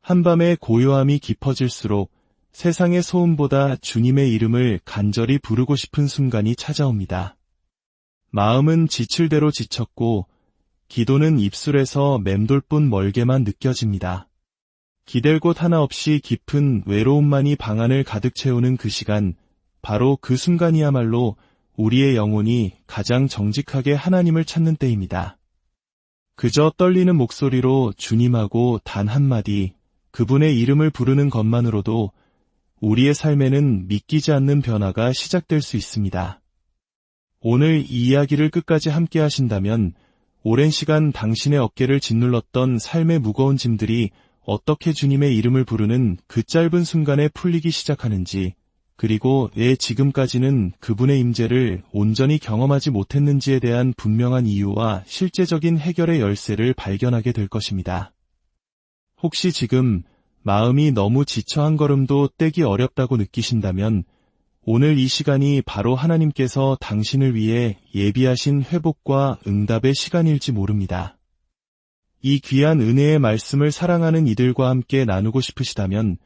한밤의 고요함이 깊어질수록 세상의 소음보다 주님의 이름을 간절히 부르고 싶은 순간이 찾아옵니다. 마음은 지칠 대로 지쳤고 기도는 입술에서 맴돌 뿐 멀게만 느껴집니다. 기댈 곳 하나 없이 깊은 외로움만이 방 안을 가득 채우는 그 시간, 바로 그 순간이야말로 우리의 영혼이 가장 정직하게 하나님을 찾는 때입니다. 그저 떨리는 목소리로 주님하고 단 한마디, 그분의 이름을 부르는 것만으로도 우리의 삶에는 믿기지 않는 변화가 시작될 수 있습니다. 오늘 이 이야기를 끝까지 함께 하신다면 오랜 시간 당신의 어깨를 짓눌렀던 삶의 무거운 짐들이 어떻게 주님의 이름을 부르는 그 짧은 순간에 풀리기 시작하는지, 그리고 왜 지금까지는 그분의 임재를 온전히 경험하지 못했는지에 대한 분명한 이유와 실제적인 해결의 열쇠를 발견하게 될 것입니다. 혹시 지금 마음이 너무 지쳐 한 걸음도 떼기 어렵다고 느끼신다면 오늘 이 시간이 바로 하나님께서 당신을 위해 예비하신 회복과 응답의 시간일지 모릅니다. 이 귀한 은혜의 말씀을 사랑하는 이들과 함께 나누고 싶으시다면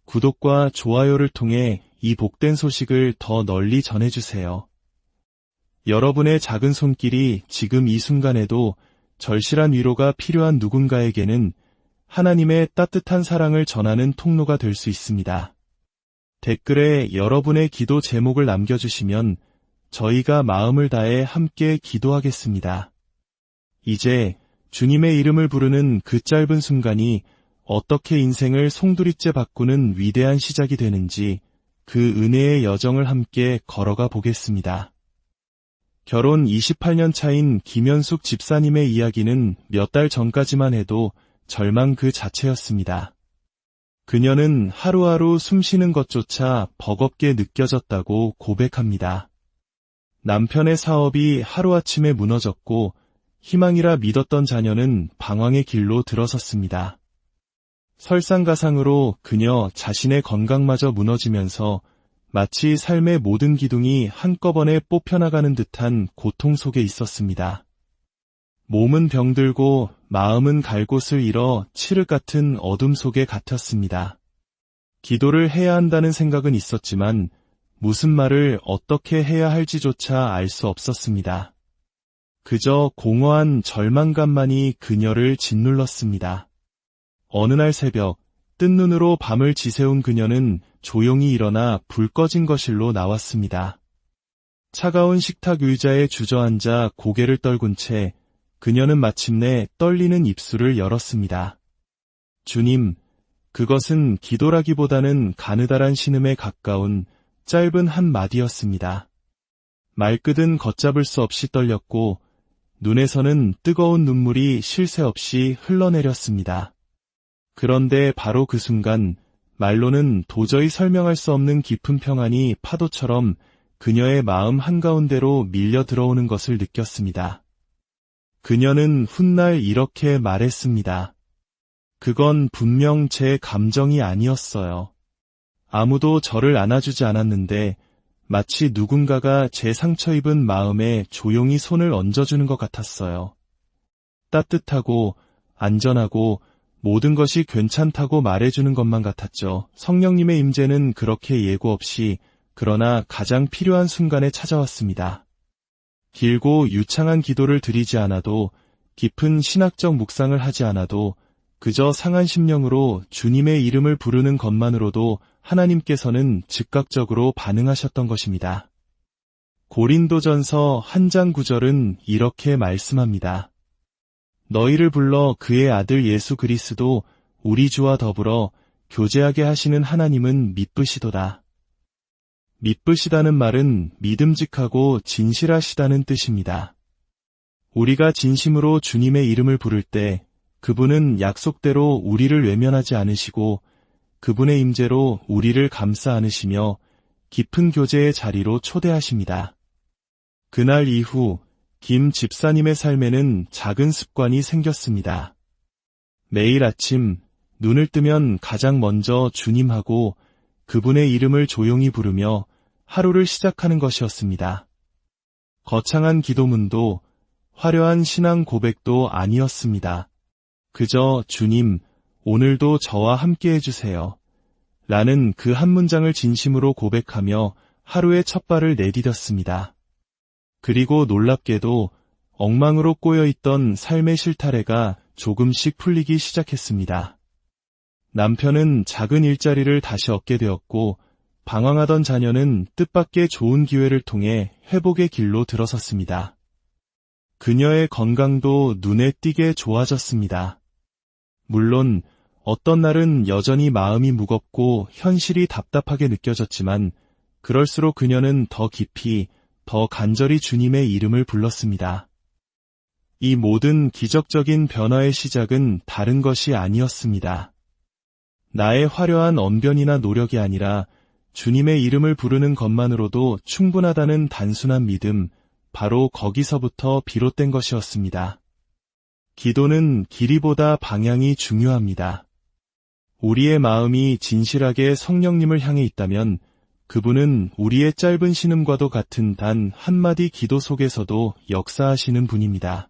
구독과 좋아요를 통해 이 복된 소식을 더 널리 전해주세요. 여러분의 작은 손길이 지금 이 순간에도 절실한 위로가 필요한 누군가에게는 하나님의 따뜻한 사랑을 전하는 통로가 될 수 있습니다. 댓글에 여러분의 기도 제목을 남겨주시면 저희가 마음을 다해 함께 기도하겠습니다. 이제 주님의 이름을 부르는 그 짧은 순간이 어떻게 인생을 송두리째 바꾸는 위대한 시작이 되는지 그 은혜의 여정을 함께 걸어가 보겠습니다. 결혼 28년 차인 김현숙 집사님의 이야기는 몇 달 전까지만 해도 절망 그 자체였습니다. 그녀는 하루하루 숨쉬는 것조차 버겁게 느껴졌다고 고백합니다. 남편의 사업이 하루아침에 무너졌고 희망이라 믿었던 자녀는 방황의 길로 들어섰습니다. 설상가상으로 그녀 자신의 건강마저 무너지면서 마치 삶의 모든 기둥이 한꺼번에 뽑혀나가는 듯한 고통 속에 있었습니다. 몸은 병들고 마음은 갈 곳을 잃어 칠흑 같은 어둠 속에 갇혔습니다. 기도를 해야 한다는 생각은 있었지만 무슨 말을 어떻게 해야 할지조차 알 수 없었습니다. 그저 공허한 절망감만이 그녀를 짓눌렀습니다. 어느 날 새벽, 뜬 눈으로 밤을 지새운 그녀는 조용히 일어나 불 꺼진 거실로 나왔습니다. 차가운 식탁 의자에 주저앉아 고개를 떨군 채 그녀는 마침내 떨리는 입술을 열었습니다. 주님, 그것은 기도라기보다는 가느다란 신음에 가까운 짧은 한 마디였습니다. 말끝은 걷잡을 수 없이 떨렸고 눈에서는 뜨거운 눈물이 쉴 새 없이 흘러내렸습니다. 그런데 바로 그 순간 말로는 도저히 설명할 수 없는 깊은 평안이 파도처럼 그녀의 마음 한가운데로 밀려 들어오는 것을 느꼈습니다. 그녀는 훗날 이렇게 말했습니다. 그건 분명 제 감정이 아니었어요. 아무도 저를 안아주지 않았는데 마치 누군가가 제 상처 입은 마음에 조용히 손을 얹어주는 것 같았어요. 따뜻하고 안전하고 모든 것이 괜찮다고 말해주는 것만 같았죠. 성령님의 임재는 그렇게 예고 없이 그러나 가장 필요한 순간에 찾아왔습니다. 길고 유창한 기도를 드리지 않아도 깊은 신학적 묵상을 하지 않아도 그저 상한 심령으로 주님의 이름을 부르는 것만으로도 하나님께서는 즉각적으로 반응하셨던 것입니다. 고린도전서 1장 9절은 이렇게 말씀합니다. 너희를 불러 그의 아들 예수 그리스도 우리 주와 더불어 교제하게 하시는 하나님은 미쁘시도다. 미쁘시다는 말은 믿음직하고 진실하시다는 뜻입니다. 우리가 진심으로 주님의 이름을 부를 때 그분은 약속대로 우리를 외면하지 않으시고 그분의 임재로 우리를 감싸 안으시며 깊은 교제의 자리로 초대하십니다. 그날 이후 김 집사님의 삶에는 작은 습관이 생겼습니다. 매일 아침 눈을 뜨면 가장 먼저 주님하고 그분의 이름을 조용히 부르며 하루를 시작하는 것이었습니다. 거창한 기도문도 화려한 신앙 고백도 아니었습니다. 그저 주님, 오늘도 저와 함께 해주세요. 라는 그 한 문장을 진심으로 고백하며 하루의 첫 발을 내디뎠습니다. 그리고 놀랍게도 엉망으로 꼬여있던 삶의 실타래가 조금씩 풀리기 시작했습니다. 남편은 작은 일자리를 다시 얻게 되었고 방황하던 자녀는 뜻밖의 좋은 기회를 통해 회복의 길로 들어섰습니다. 그녀의 건강도 눈에 띄게 좋아졌습니다. 물론 어떤 날은 여전히 마음이 무겁고 현실이 답답하게 느껴졌지만 그럴수록 그녀는 더 깊이, 더 간절히 주님의 이름을 불렀습니다. 이 모든 기적적인 변화의 시작은 다른 것이 아니었습니다. 나의 화려한 언변이나 노력이 아니라 주님의 이름을 부르는 것만으로도 충분하다는 단순한 믿음, 바로 거기서부터 비롯된 것이었습니다. 기도는 길이보다 방향이 중요합니다. 우리의 마음이 진실하게 성령님을 향해 있다면 그분은 우리의 짧은 신음과도 같은 단 한마디 기도 속에서도 역사하시는 분입니다.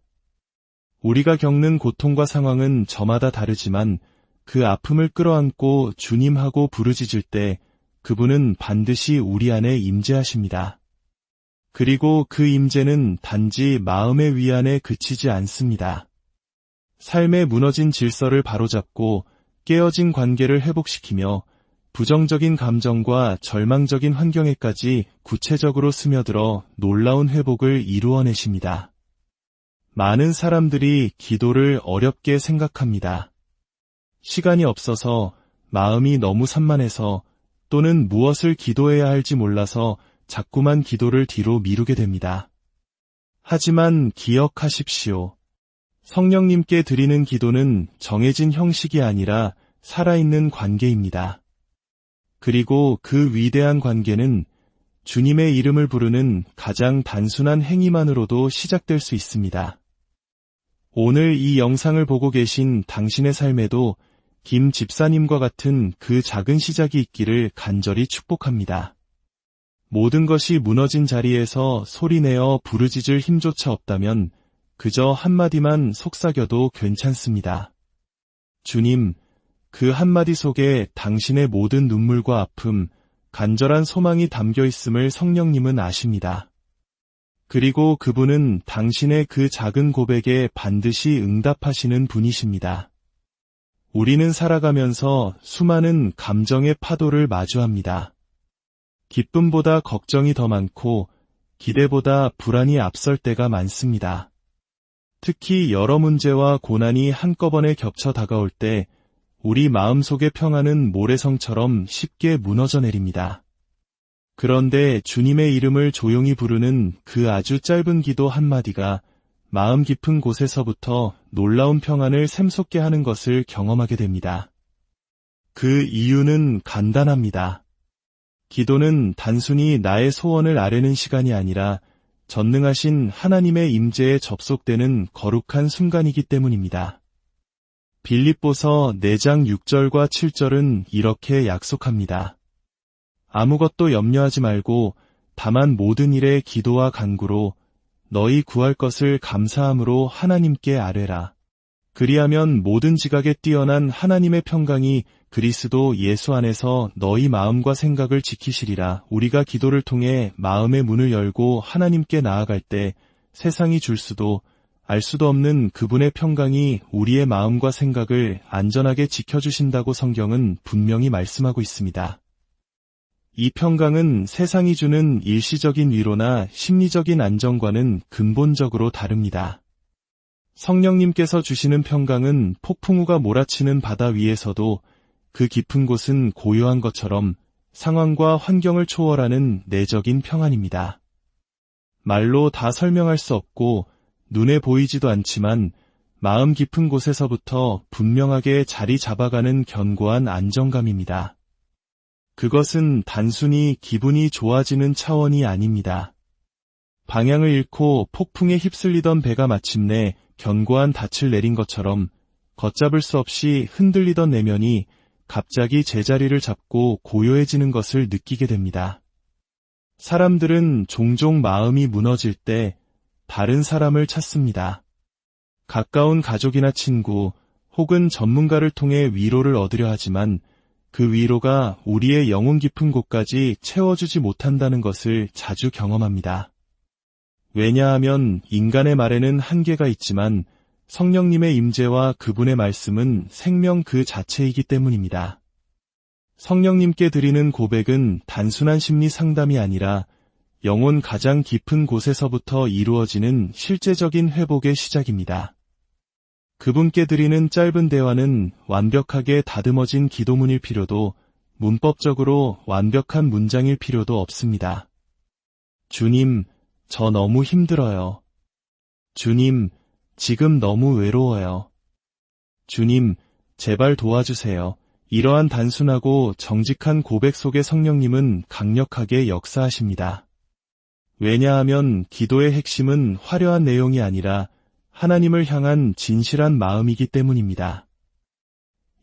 우리가 겪는 고통과 상황은 저마다 다르지만 그 아픔을 끌어안고 주님하고 부르짖을 때 그분은 반드시 우리 안에 임재하십니다. 그리고 그 임재는 단지 마음의 위안에 그치지 않습니다. 삶의 무너진 질서를 바로잡고 깨어진 관계를 회복시키며 부정적인 감정과 절망적인 환경에까지 구체적으로 스며들어 놀라운 회복을 이루어내십니다. 많은 사람들이 기도를 어렵게 생각합니다. 시간이 없어서, 마음이 너무 산만해서, 또는 무엇을 기도해야 할지 몰라서 자꾸만 기도를 뒤로 미루게 됩니다. 하지만 기억하십시오. 성령님께 드리는 기도는 정해진 형식이 아니라 살아있는 관계입니다. 그리고 그 위대한 관계는 주님의 이름을 부르는 가장 단순한 행위만으로도 시작될 수 있습니다. 오늘 이 영상을 보고 계신 당신의 삶에도 김 집사님과 같은 그 작은 시작이 있기를 간절히 축복합니다. 모든 것이 무너진 자리에서 소리내어 부르짖을 힘조차 없다면 그저 한마디만 속삭여도 괜찮습니다. 주님, 그 한마디 속에 당신의 모든 눈물과 아픔, 간절한 소망이 담겨 있음을 성령님은 아십니다. 그리고 그분은 당신의 그 작은 고백에 반드시 응답하시는 분이십니다. 우리는 살아가면서 수많은 감정의 파도를 마주합니다. 기쁨보다 걱정이 더 많고 기대보다 불안이 앞설 때가 많습니다. 특히 여러 문제와 고난이 한꺼번에 겹쳐 다가올 때 우리 마음속의 평안은 모래성처럼 쉽게 무너져 내립니다. 그런데 주님의 이름을 조용히 부르는 그 아주 짧은 기도 한마디가 마음 깊은 곳에서부터 놀라운 평안을 샘솟게 하는 것을 경험하게 됩니다. 그 이유는 간단합니다. 기도는 단순히 나의 소원을 아뢰는 시간이 아니라 전능하신 하나님의 임재에 접속되는 거룩한 순간이기 때문입니다. 빌립보서 4장 6절과 7절은 이렇게 약속합니다. 아무것도 염려하지 말고 다만 모든 일에 기도와 간구로 너희 구할 것을 감사함으로 하나님께 아뢰라. 그리하면 모든 지각에 뛰어난 하나님의 평강이 그리스도 예수 안에서 너희 마음과 생각을 지키시리라. 우리가 기도를 통해 마음의 문을 열고 하나님께 나아갈 때 세상이 줄 수도 알 수도 없는 그분의 평강이 우리의 마음과 생각을 안전하게 지켜주신다고 성경은 분명히 말씀하고 있습니다. 이 평강은 세상이 주는 일시적인 위로나 심리적인 안정과는 근본적으로 다릅니다. 성령님께서 주시는 평강은 폭풍우가 몰아치는 바다 위에서도 그 깊은 곳은 고요한 것처럼 상황과 환경을 초월하는 내적인 평안입니다. 말로 다 설명할 수 없고 눈에 보이지도 않지만 마음 깊은 곳에서부터 분명하게 자리 잡아가는 견고한 안정감입니다. 그것은 단순히 기분이 좋아지는 차원이 아닙니다. 방향을 잃고 폭풍에 휩쓸리던 배가 마침내 견고한 닻을 내린 것처럼 걷잡을 수 없이 흔들리던 내면이 갑자기 제자리를 잡고 고요해지는 것을 느끼게 됩니다. 사람들은 종종 마음이 무너질 때 다른 사람을 찾습니다. 가까운 가족이나 친구 혹은 전문가를 통해 위로를 얻으려 하지만 그 위로가 우리의 영혼 깊은 곳까지 채워주지 못한다는 것을 자주 경험합니다. 왜냐하면 인간의 말에는 한계가 있지만 성령님의 임재와 그분의 말씀은 생명 그 자체이기 때문입니다. 성령님께 드리는 고백은 단순한 심리 상담이 아니라 영혼 가장 깊은 곳에서부터 이루어지는 실제적인 회복의 시작입니다. 그분께 드리는 짧은 대화는 완벽하게 다듬어진 기도문일 필요도, 문법적으로 완벽한 문장일 필요도 없습니다. 주님, 저 너무 힘들어요. 주님, 지금 너무 외로워요. 주님, 제발 도와주세요. 이러한 단순하고 정직한 고백 속에 성령님은 강력하게 역사하십니다. 왜냐하면 기도의 핵심은 화려한 내용이 아니라 하나님을 향한 진실한 마음이기 때문입니다.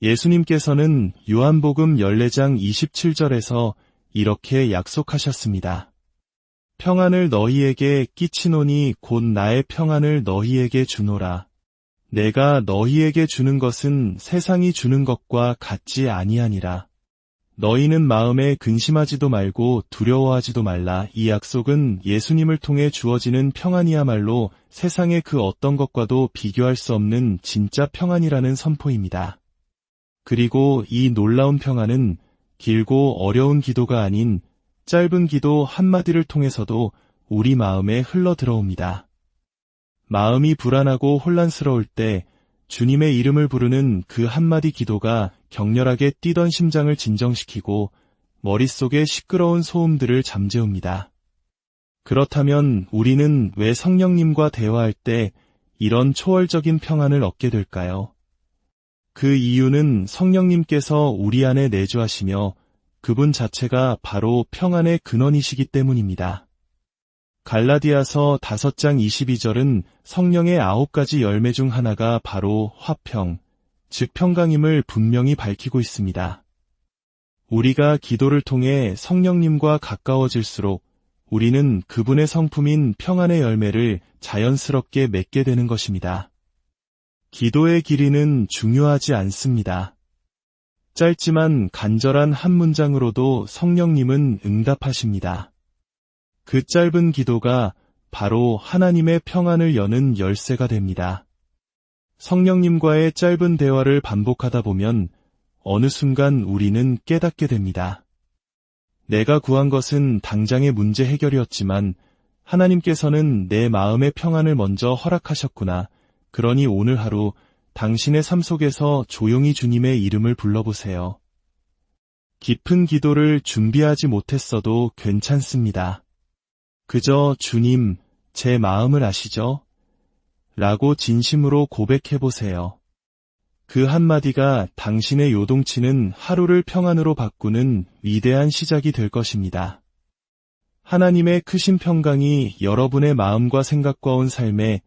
예수님께서는 요한복음 14장 27절에서 이렇게 약속하셨습니다. 평안을 너희에게 끼치노니 곧 나의 평안을 너희에게 주노라. 내가 너희에게 주는 것은 세상이 주는 것과 같지 아니하니라. 너희는 마음에 근심하지도 말고 두려워하지도 말라. 이 약속은 예수님을 통해 주어지는 평안이야말로 세상의 그 어떤 것과도 비교할 수 없는 진짜 평안이라는 선포입니다. 그리고 이 놀라운 평안은 길고 어려운 기도가 아닌 짧은 기도 한마디를 통해서도 우리 마음에 흘러 들어옵니다. 마음이 불안하고 혼란스러울 때 주님의 이름을 부르는 그 한마디 기도가 격렬하게 뛰던 심장을 진정시키고 머릿속의 시끄러운 소음들을 잠재웁니다. 그렇다면 우리는 왜 성령님과 대화할 때 이런 초월적인 평안을 얻게 될까요? 그 이유는 성령님께서 우리 안에 내주하시며 그분 자체가 바로 평안의 근원이시기 때문입니다. 갈라디아서 5장 22절은 성령의 9가지 열매 중 하나가 바로 화평, 즉 평강임을 분명히 밝히고 있습니다. 우리가 기도를 통해 성령님과 가까워질수록 우리는 그분의 성품인 평안의 열매를 자연스럽게 맺게 되는 것입니다. 기도의 길이는 중요하지 않습니다. 짧지만 간절한 한 문장으로도 성령님은 응답하십니다. 그 짧은 기도가 바로 하나님의 평안을 여는 열쇠가 됩니다. 성령님과의 짧은 대화를 반복하다 보면 어느 순간 우리는 깨닫게 됩니다. 내가 구한 것은 당장의 문제 해결이었지만 하나님께서는 내 마음의 평안을 먼저 허락하셨구나. 그러니 오늘 하루 당신의 삶 속에서 조용히 주님의 이름을 불러보세요. 깊은 기도를 준비하지 못했어도 괜찮습니다. 그저 주님, 제 마음을 아시죠? 라고 진심으로 고백해보세요. 그 한마디가 당신의 요동치는 하루를 평안으로 바꾸는 위대한 시작이 될 것입니다. 하나님의 크신 평강이 여러분의 마음과 생각과 온 삶에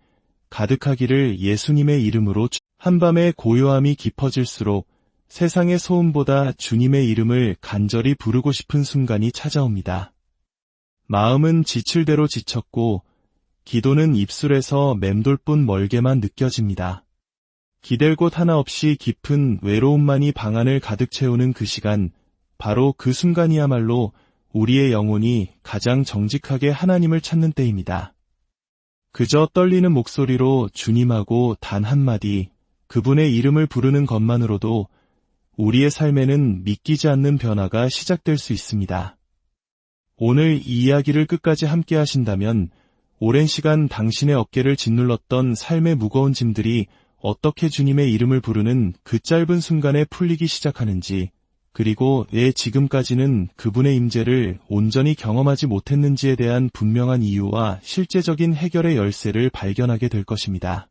가득하기를 예수님의 이름으로. 한밤의 고요함이 깊어질수록 세상의 소음보다 주님의 이름을 간절히 부르고 싶은 순간이 찾아옵니다. 마음은 지칠 대로 지쳤고 기도는 입술에서 맴돌뿐 멀게만 느껴집니다. 기댈 곳 하나 없이 깊은 외로움만이 방 안을 가득 채우는 그 시간, 바로 그 순간이야말로 우리의 영혼이 가장 정직하게 하나님을 찾는 때입니다. 그저 떨리는 목소리로 주님하고 단 한마디, 그분의 이름을 부르는 것만으로도 우리의 삶에는 믿기지 않는 변화가 시작될 수 있습니다. 오늘 이 이야기를 끝까지 함께 하신다면 오랜 시간 당신의 어깨를 짓눌렀던 삶의 무거운 짐들이 어떻게 주님의 이름을 부르는 그 짧은 순간에 풀리기 시작하는지, 그리고 왜 지금까지는 그분의 임재를 온전히 경험하지 못했는지에 대한 분명한 이유와 실제적인 해결의 열쇠를 발견하게 될 것입니다.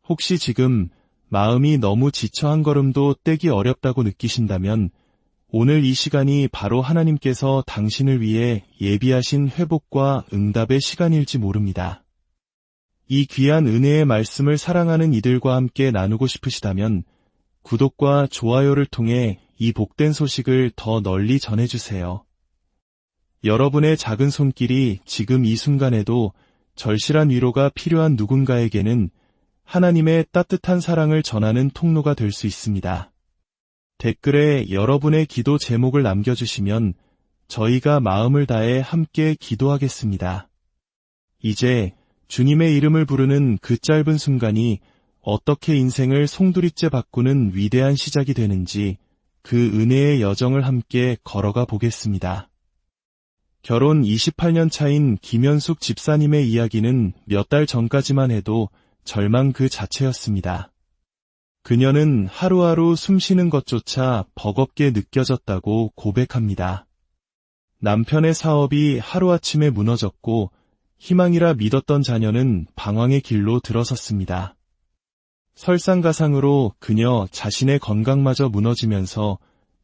혹시 지금 마음이 너무 지쳐 한 걸음도 떼기 어렵다고 느끼신다면 오늘 이 시간이 바로 하나님께서 당신을 위해 예비하신 회복과 응답의 시간일지 모릅니다. 이 귀한 은혜의 말씀을 사랑하는 이들과 함께 나누고 싶으시다면 구독과 좋아요를 통해 이 복된 소식을 더 널리 전해주세요. 여러분의 작은 손길이 지금 이 순간에도 절실한 위로가 필요한 누군가에게는 하나님의 따뜻한 사랑을 전하는 통로가 될 수 있습니다. 댓글에 여러분의 기도 제목을 남겨주시면 저희가 마음을 다해 함께 기도하겠습니다. 이제 주님의 이름을 부르는 그 짧은 순간이 어떻게 인생을 송두리째 바꾸는 위대한 시작이 되는지 그 은혜의 여정을 함께 걸어가 보겠습니다. 결혼 28년 차인 김현숙 집사님의 이야기는 몇 달 전까지만 해도 절망 그 자체였습니다. 그녀는 하루하루 숨쉬는 것조차 버겁게 느껴졌다고 고백합니다. 남편의 사업이 하루아침에 무너졌고 희망이라 믿었던 자녀는 방황의 길로 들어섰습니다. 설상가상으로 그녀 자신의 건강마저 무너지면서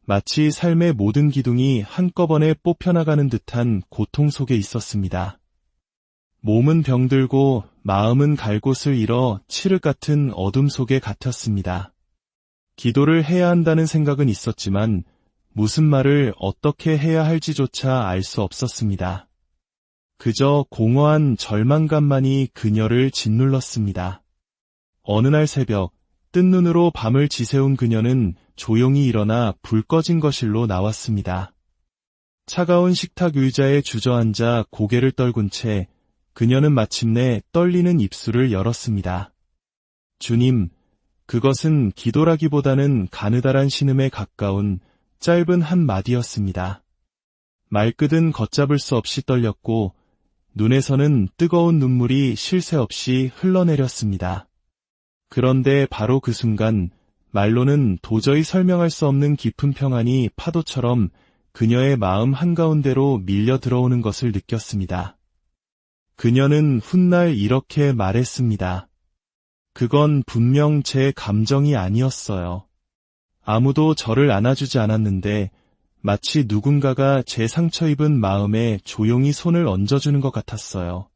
마치 삶의 모든 기둥이 한꺼번에 뽑혀나가는 듯한 고통 속에 있었습니다. 몸은 병들고 마음은 갈 곳을 잃어 칠흑 같은 어둠 속에 갇혔습니다. 기도를 해야 한다는 생각은 있었지만 무슨 말을 어떻게 해야 할지조차 알 수 없었습니다. 그저 공허한 절망감만이 그녀를 짓눌렀습니다. 어느 날 새벽, 뜬 눈으로 밤을 지새운 그녀는 조용히 일어나 불 꺼진 거실로 나왔습니다. 차가운 식탁 의자에 주저앉아 고개를 떨군 채 그녀는 마침내 떨리는 입술을 열었습니다. 주님, 그것은 기도라기보다는 가느다란 신음에 가까운 짧은 한마디였습니다. 말끝은 걷잡을 수 없이 떨렸고 눈에서는 뜨거운 눈물이 쉴 새 없이 흘러내렸습니다. 그런데 바로 그 순간 말로는 도저히 설명할 수 없는 깊은 평안이 파도처럼 그녀의 마음 한가운데로 밀려 들어오는 것을 느꼈습니다. 그녀는 훗날 이렇게 말했습니다. 그건 분명 제 감정이 아니었어요. 아무도 저를 안아주지 않았는데 마치 누군가가 제 상처 입은 마음에 조용히 손을 얹어주는 것 같았어요.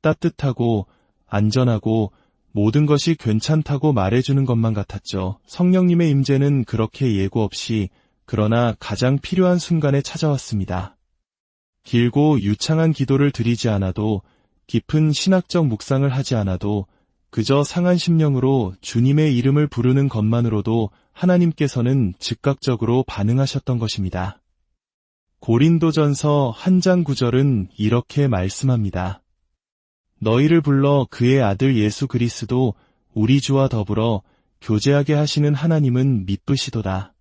따뜻하고 안전하고 모든 것이 괜찮다고 말해주는 것만 같았죠. 성령님의 임재는 그렇게 예고 없이 그러나 가장 필요한 순간에 찾아왔습니다. 길고 유창한 기도를 드리지 않아도 깊은 신학적 묵상을 하지 않아도 그저 상한 심령으로 주님의 이름을 부르는 것만으로도 하나님께서는 즉각적으로 반응하셨던 것입니다. 고린도전서 1장 9절은 이렇게 말씀합니다. 너희를 불러 그의 아들 예수 그리스도 우리 주와 더불어 교제하게 하시는 하나님은 미쁘시도다.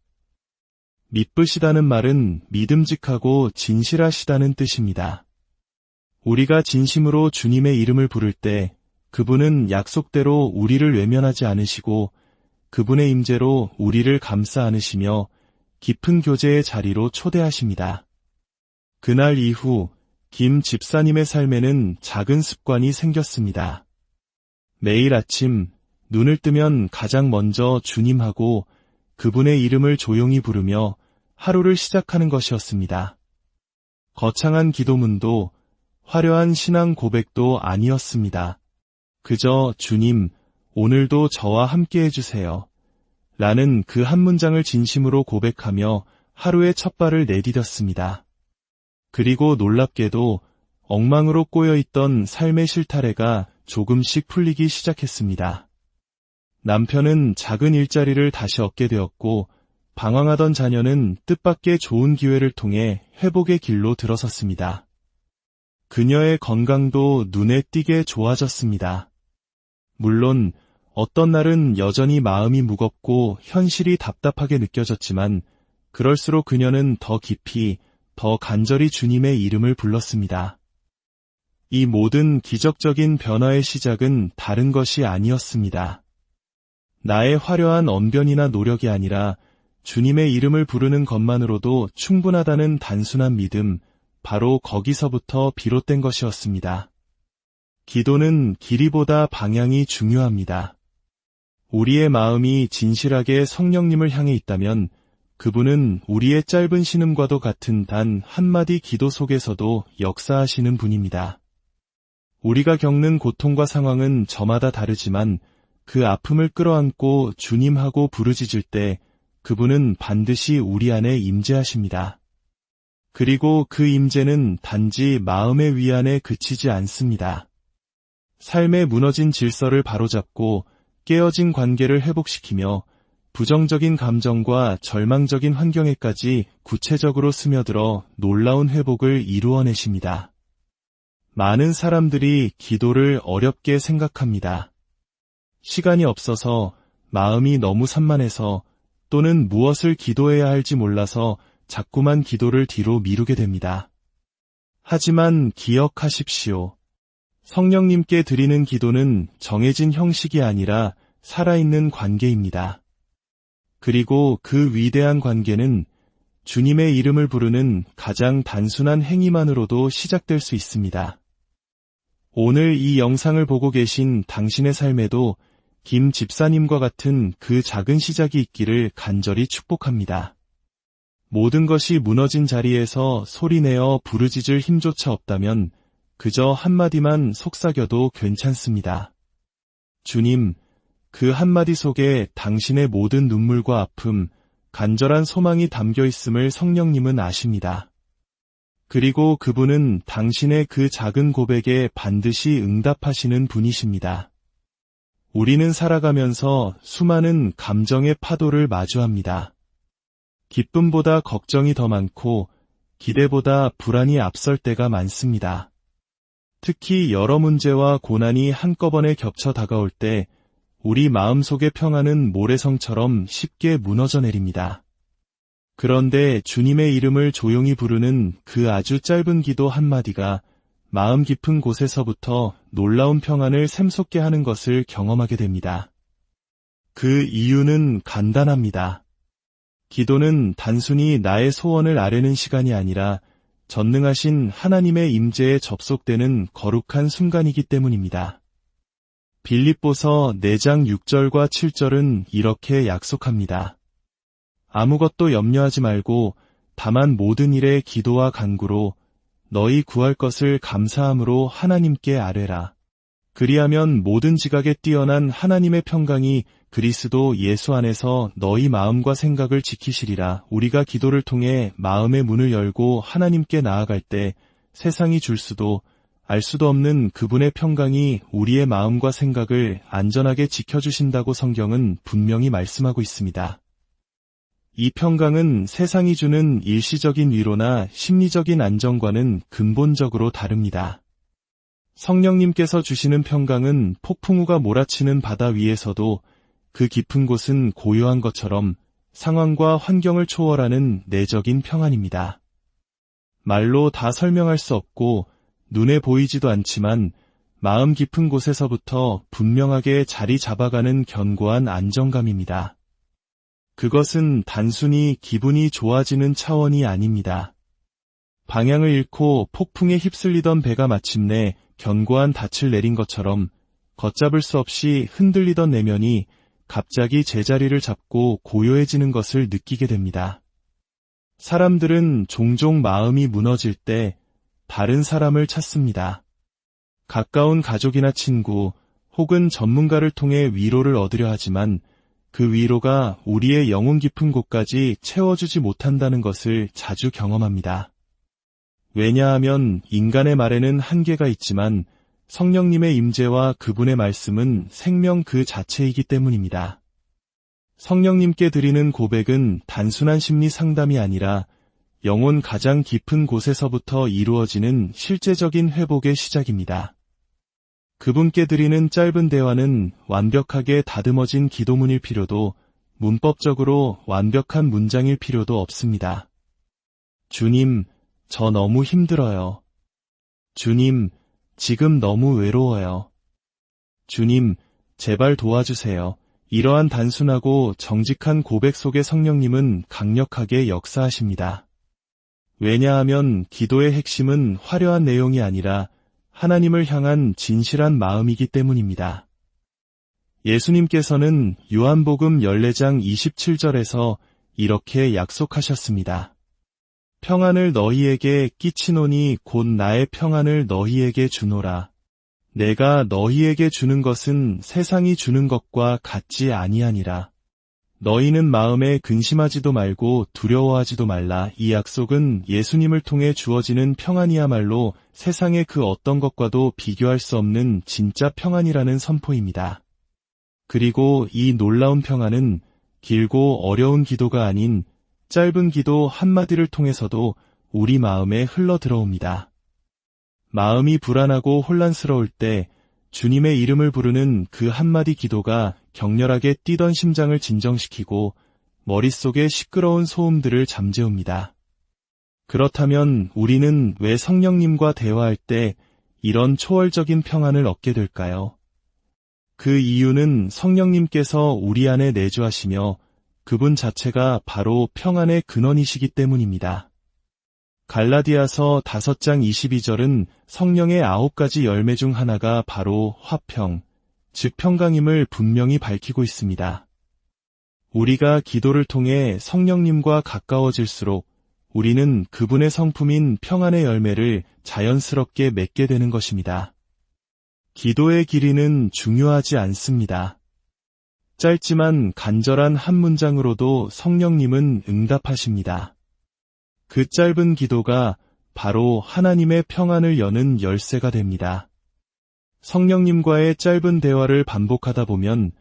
미쁘시다는 말은 믿음직하고 진실하시다는 뜻입니다. 우리가 진심으로 주님의 이름을 부를 때 그분은 약속대로 우리를 외면하지 않으시고 그분의 임재로 우리를 감싸 안으시며 깊은 교제의 자리로 초대하십니다. 그날 이후 김 집사님의 삶에는 작은 습관이 생겼습니다. 매일 아침 눈을 뜨면 가장 먼저 주님하고 그분의 이름을 조용히 부르며 하루를 시작하는 것이었습니다. 거창한 기도문도 화려한 신앙 고백도 아니었습니다. 그저 주님, 오늘도 저와 함께 해주세요. 라는 그 한 문장을 진심으로 고백하며 하루의 첫 발을 내디뎠습니다. 그리고 놀랍게도 엉망으로 꼬여있던 삶의 실타래가 조금씩 풀리기 시작했습니다. 남편은 작은 일자리를 다시 얻게 되었고 방황하던 자녀는 뜻밖의 좋은 기회를 통해 회복의 길로 들어섰습니다. 그녀의 건강도 눈에 띄게 좋아졌습니다. 물론 어떤 날은 여전히 마음이 무겁고 현실이 답답하게 느껴졌지만 그럴수록 그녀는 더 깊이, 더 간절히 주님의 이름을 불렀습니다. 이 모든 기적적인 변화의 시작은 다른 것이 아니었습니다. 나의 화려한 언변이나 노력이 아니라 주님의 이름을 부르는 것만으로도 충분하다는 단순한 믿음, 바로 거기서부터 비롯된 것이었습니다. 기도는 길이보다 방향이 중요합니다. 우리의 마음이 진실하게 성령님을 향해 있다면 그분은 우리의 짧은 신음과도 같은 단 한마디 기도 속에서도 역사하시는 분입니다. 우리가 겪는 고통과 상황은 저마다 다르지만 그 아픔을 끌어안고 주님하고 부르짖을 때 그분은 반드시 우리 안에 임재하십니다. 그리고 그 임재는 단지 마음의 위안에 그치지 않습니다. 삶의 무너진 질서를 바로잡고 깨어진 관계를 회복시키며 부정적인 감정과 절망적인 환경에까지 구체적으로 스며들어 놀라운 회복을 이루어내십니다. 많은 사람들이 기도를 어렵게 생각합니다. 시간이 없어서, 마음이 너무 산만해서, 또는 무엇을 기도해야 할지 몰라서 자꾸만 기도를 뒤로 미루게 됩니다. 하지만 기억하십시오. 성령님께 드리는 기도는 정해진 형식이 아니라 살아있는 관계입니다. 그리고 그 위대한 관계는 주님의 이름을 부르는 가장 단순한 행위만으로도 시작될 수 있습니다. 오늘 이 영상을 보고 계신 당신의 삶에도 김 집사님과 같은 그 작은 시작이 있기를 간절히 축복합니다. 모든 것이 무너진 자리에서 소리내어 부르짖을 힘조차 없다면 그저 한마디만 속삭여도 괜찮습니다. 주님, 그 한마디 속에 당신의 모든 눈물과 아픔, 간절한 소망이 담겨 있음을 성령님은 아십니다. 그리고 그분은 당신의 그 작은 고백에 반드시 응답하시는 분이십니다. 우리는 살아가면서 수많은 감정의 파도를 마주합니다. 기쁨보다 걱정이 더 많고 기대보다 불안이 앞설 때가 많습니다. 특히 여러 문제와 고난이 한꺼번에 겹쳐 다가올 때 우리 마음속의 평안은 모래성처럼 쉽게 무너져 내립니다. 그런데 주님의 이름을 조용히 부르는 그 아주 짧은 기도 한마디가 마음 깊은 곳에서부터 놀라운 평안을 샘솟게 하는 것을 경험하게 됩니다. 그 이유는 간단합니다. 기도는 단순히 나의 소원을 아뢰는 시간이 아니라 전능하신 하나님의 임재에 접속되는 거룩한 순간이기 때문입니다. 빌립보서 4장 6절과 7절은 이렇게 약속합니다. 아무것도 염려하지 말고 다만 모든 일에 기도와 간구로 너희 구할 것을 감사함으로 하나님께 아뢰라. 그리하면 모든 지각에 뛰어난 하나님의 평강이 그리스도 예수 안에서 너희 마음과 생각을 지키시리라. 우리가 기도를 통해 마음의 문을 열고 하나님께 나아갈 때 세상이 줄 수도 알 수도 없는 그분의 평강이 우리의 마음과 생각을 안전하게 지켜주신다고 성경은 분명히 말씀하고 있습니다. 이 평강은 세상이 주는 일시적인 위로나 심리적인 안정과는 근본적으로 다릅니다. 성령님께서 주시는 평강은 폭풍우가 몰아치는 바다 위에서도 그 깊은 곳은 고요한 것처럼 상황과 환경을 초월하는 내적인 평안입니다. 말로 다 설명할 수 없고 눈에 보이지도 않지만 마음 깊은 곳에서부터 분명하게 자리 잡아가는 견고한 안정감입니다. 그것은 단순히 기분이 좋아지는 차원이 아닙니다. 방향을 잃고 폭풍에 휩쓸리던 배가 마침내 견고한 닻을 내린 것처럼 걷잡을 수 없이 흔들리던 내면이 갑자기 제자리를 잡고 고요해지는 것을 느끼게 됩니다. 사람들은 종종 마음이 무너질 때 다른 사람을 찾습니다. 가까운 가족이나 친구 혹은 전문가를 통해 위로를 얻으려 하지만 그 위로가 우리의 영혼 깊은 곳까지 채워주지 못한다는 것을 자주 경험합니다. 왜냐하면 인간의 말에는 한계가 있지만 성령님의 임재와 그분의 말씀은 생명 그 자체이기 때문입니다. 성령님께 드리는 고백은 단순한 심리 상담이 아니라 영혼 가장 깊은 곳에서부터 이루어지는 실제적인 회복의 시작입니다. 그분께 드리는 짧은 대화는 완벽하게 다듬어진 기도문일 필요도 문법적으로 완벽한 문장일 필요도 없습니다. 주님, 저 너무 힘들어요. 주님, 지금 너무 외로워요. 주님, 제발 도와주세요. 이러한 단순하고 정직한 고백 속에 성령님은 강력하게 역사하십니다. 왜냐하면 기도의 핵심은 화려한 내용이 아니라 하나님을 향한 진실한 마음이기 때문입니다. 예수님께서는 요한복음 14장 27절에서 이렇게 약속하셨습니다. 평안을 너희에게 끼치노니 곧 나의 평안을 너희에게 주노라. 내가 너희에게 주는 것은 세상이 주는 것과 같지 아니하니라. 너희는 마음에 근심하지도 말고 두려워하지도 말라. 이 약속은 예수님을 통해 주어지는 평안이야말로 세상의 그 어떤 것과도 비교할 수 없는 진짜 평안이라는 선포입니다. 그리고 이 놀라운 평안은 길고 어려운 기도가 아닌 짧은 기도 한마디를 통해서도 우리 마음에 흘러 들어옵니다. 마음이 불안하고 혼란스러울 때 주님의 이름을 부르는 그 한마디 기도가 격렬하게 뛰던 심장을 진정시키고 머릿속의 시끄러운 소음들을 잠재웁니다. 그렇다면 우리는 왜 성령님과 대화할 때 이런 초월적인 평안을 얻게 될까요? 그 이유는 성령님께서 우리 안에 내주하시며 그분 자체가 바로 평안의 근원이시기 때문입니다. 갈라디아서 5장 22절은 성령의 9가지 열매 중 하나가 바로 화평, 즉 평강임을 분명히 밝히고 있습니다. 우리가 기도를 통해 성령님과 가까워질수록 우리는 그분의 성품인 평안의 열매를 자연스럽게 맺게 되는 것입니다. 기도의 길이는 중요하지 않습니다. 짧지만 간절한 한 문장으로도 성령님은 응답하십니다. 그 짧은 기도가 바로 하나님의 평안을 여는 열쇠가 됩니다. 성령님과의 짧은 대화를 반복하다 보면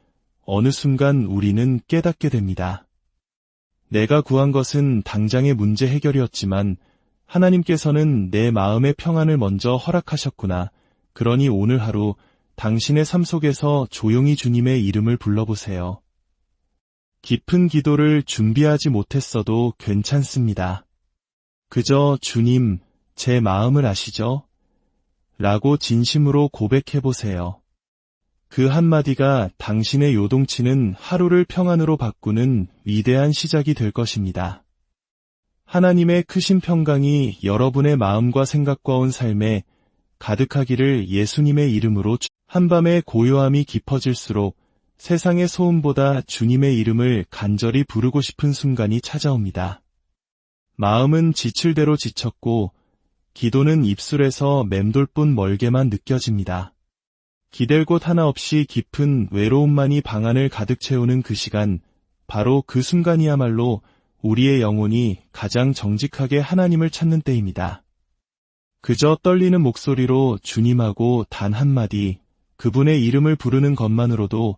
어느 순간 우리는 깨닫게 됩니다. 내가 구한 것은 당장의 문제 해결이었지만 하나님께서는 내 마음의 평안을 먼저 허락하셨구나. 그러니 오늘 하루 당신의 삶 속에서 조용히 주님의 이름을 불러보세요. 깊은 기도를 준비하지 못했어도 괜찮습니다. 그저 주님, 제 마음을 아시죠? 라고 진심으로 고백해보세요. 그 한마디가 당신의 요동치는 하루를 평안으로 바꾸는 위대한 시작이 될 것입니다. 하나님의 크신 평강이 여러분의 마음과 생각과 온 삶에 가득하기를 예수님의 이름으로. 한밤의 고요함이 깊어질수록 세상의 소음보다 주님의 이름을 간절히 부르고 싶은 순간이 찾아옵니다. 마음은 지칠 대로 지쳤고 기도는 입술에서 맴돌뿐 멀게만 느껴집니다. 기댈 곳 하나 없이 깊은 외로움만이 방 안을 가득 채우는 그 시간, 바로 그 순간이야말로 우리의 영혼이 가장 정직하게 하나님을 찾는 때입니다. 그저 떨리는 목소리로 주님하고 단 한마디, 그분의 이름을 부르는 것만으로도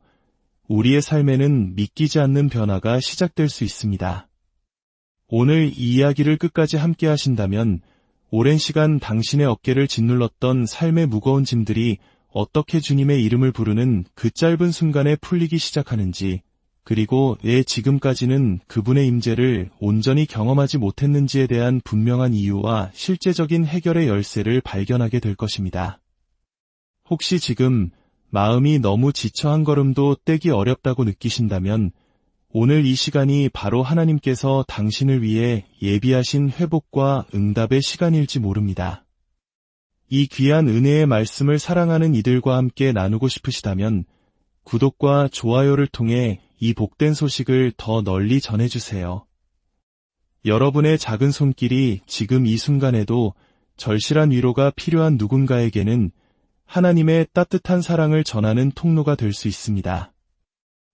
우리의 삶에는 믿기지 않는 변화가 시작될 수 있습니다. 오늘 이 이야기를 끝까지 함께 하신다면 오랜 시간 당신의 어깨를 짓눌렀던 삶의 무거운 짐들이 어떻게 주님의 이름을 부르는 그 짧은 순간에 풀리기 시작하는지, 그리고 왜 지금까지는 그분의 임재를 온전히 경험하지 못했는지에 대한 분명한 이유와 실제적인 해결의 열쇠를 발견하게 될 것입니다. 혹시 지금 마음이 너무 지쳐 한 걸음도 떼기 어렵다고 느끼신다면 오늘 이 시간이 바로 하나님께서 당신을 위해 예비하신 회복과 응답의 시간일지 모릅니다. 이 귀한 은혜의 말씀을 사랑하는 이들과 함께 나누고 싶으시다면 구독과 좋아요를 통해 이 복된 소식을 더 널리 전해주세요. 여러분의 작은 손길이 지금 이 순간에도 절실한 위로가 필요한 누군가에게는 하나님의 따뜻한 사랑을 전하는 통로가 될 수 있습니다.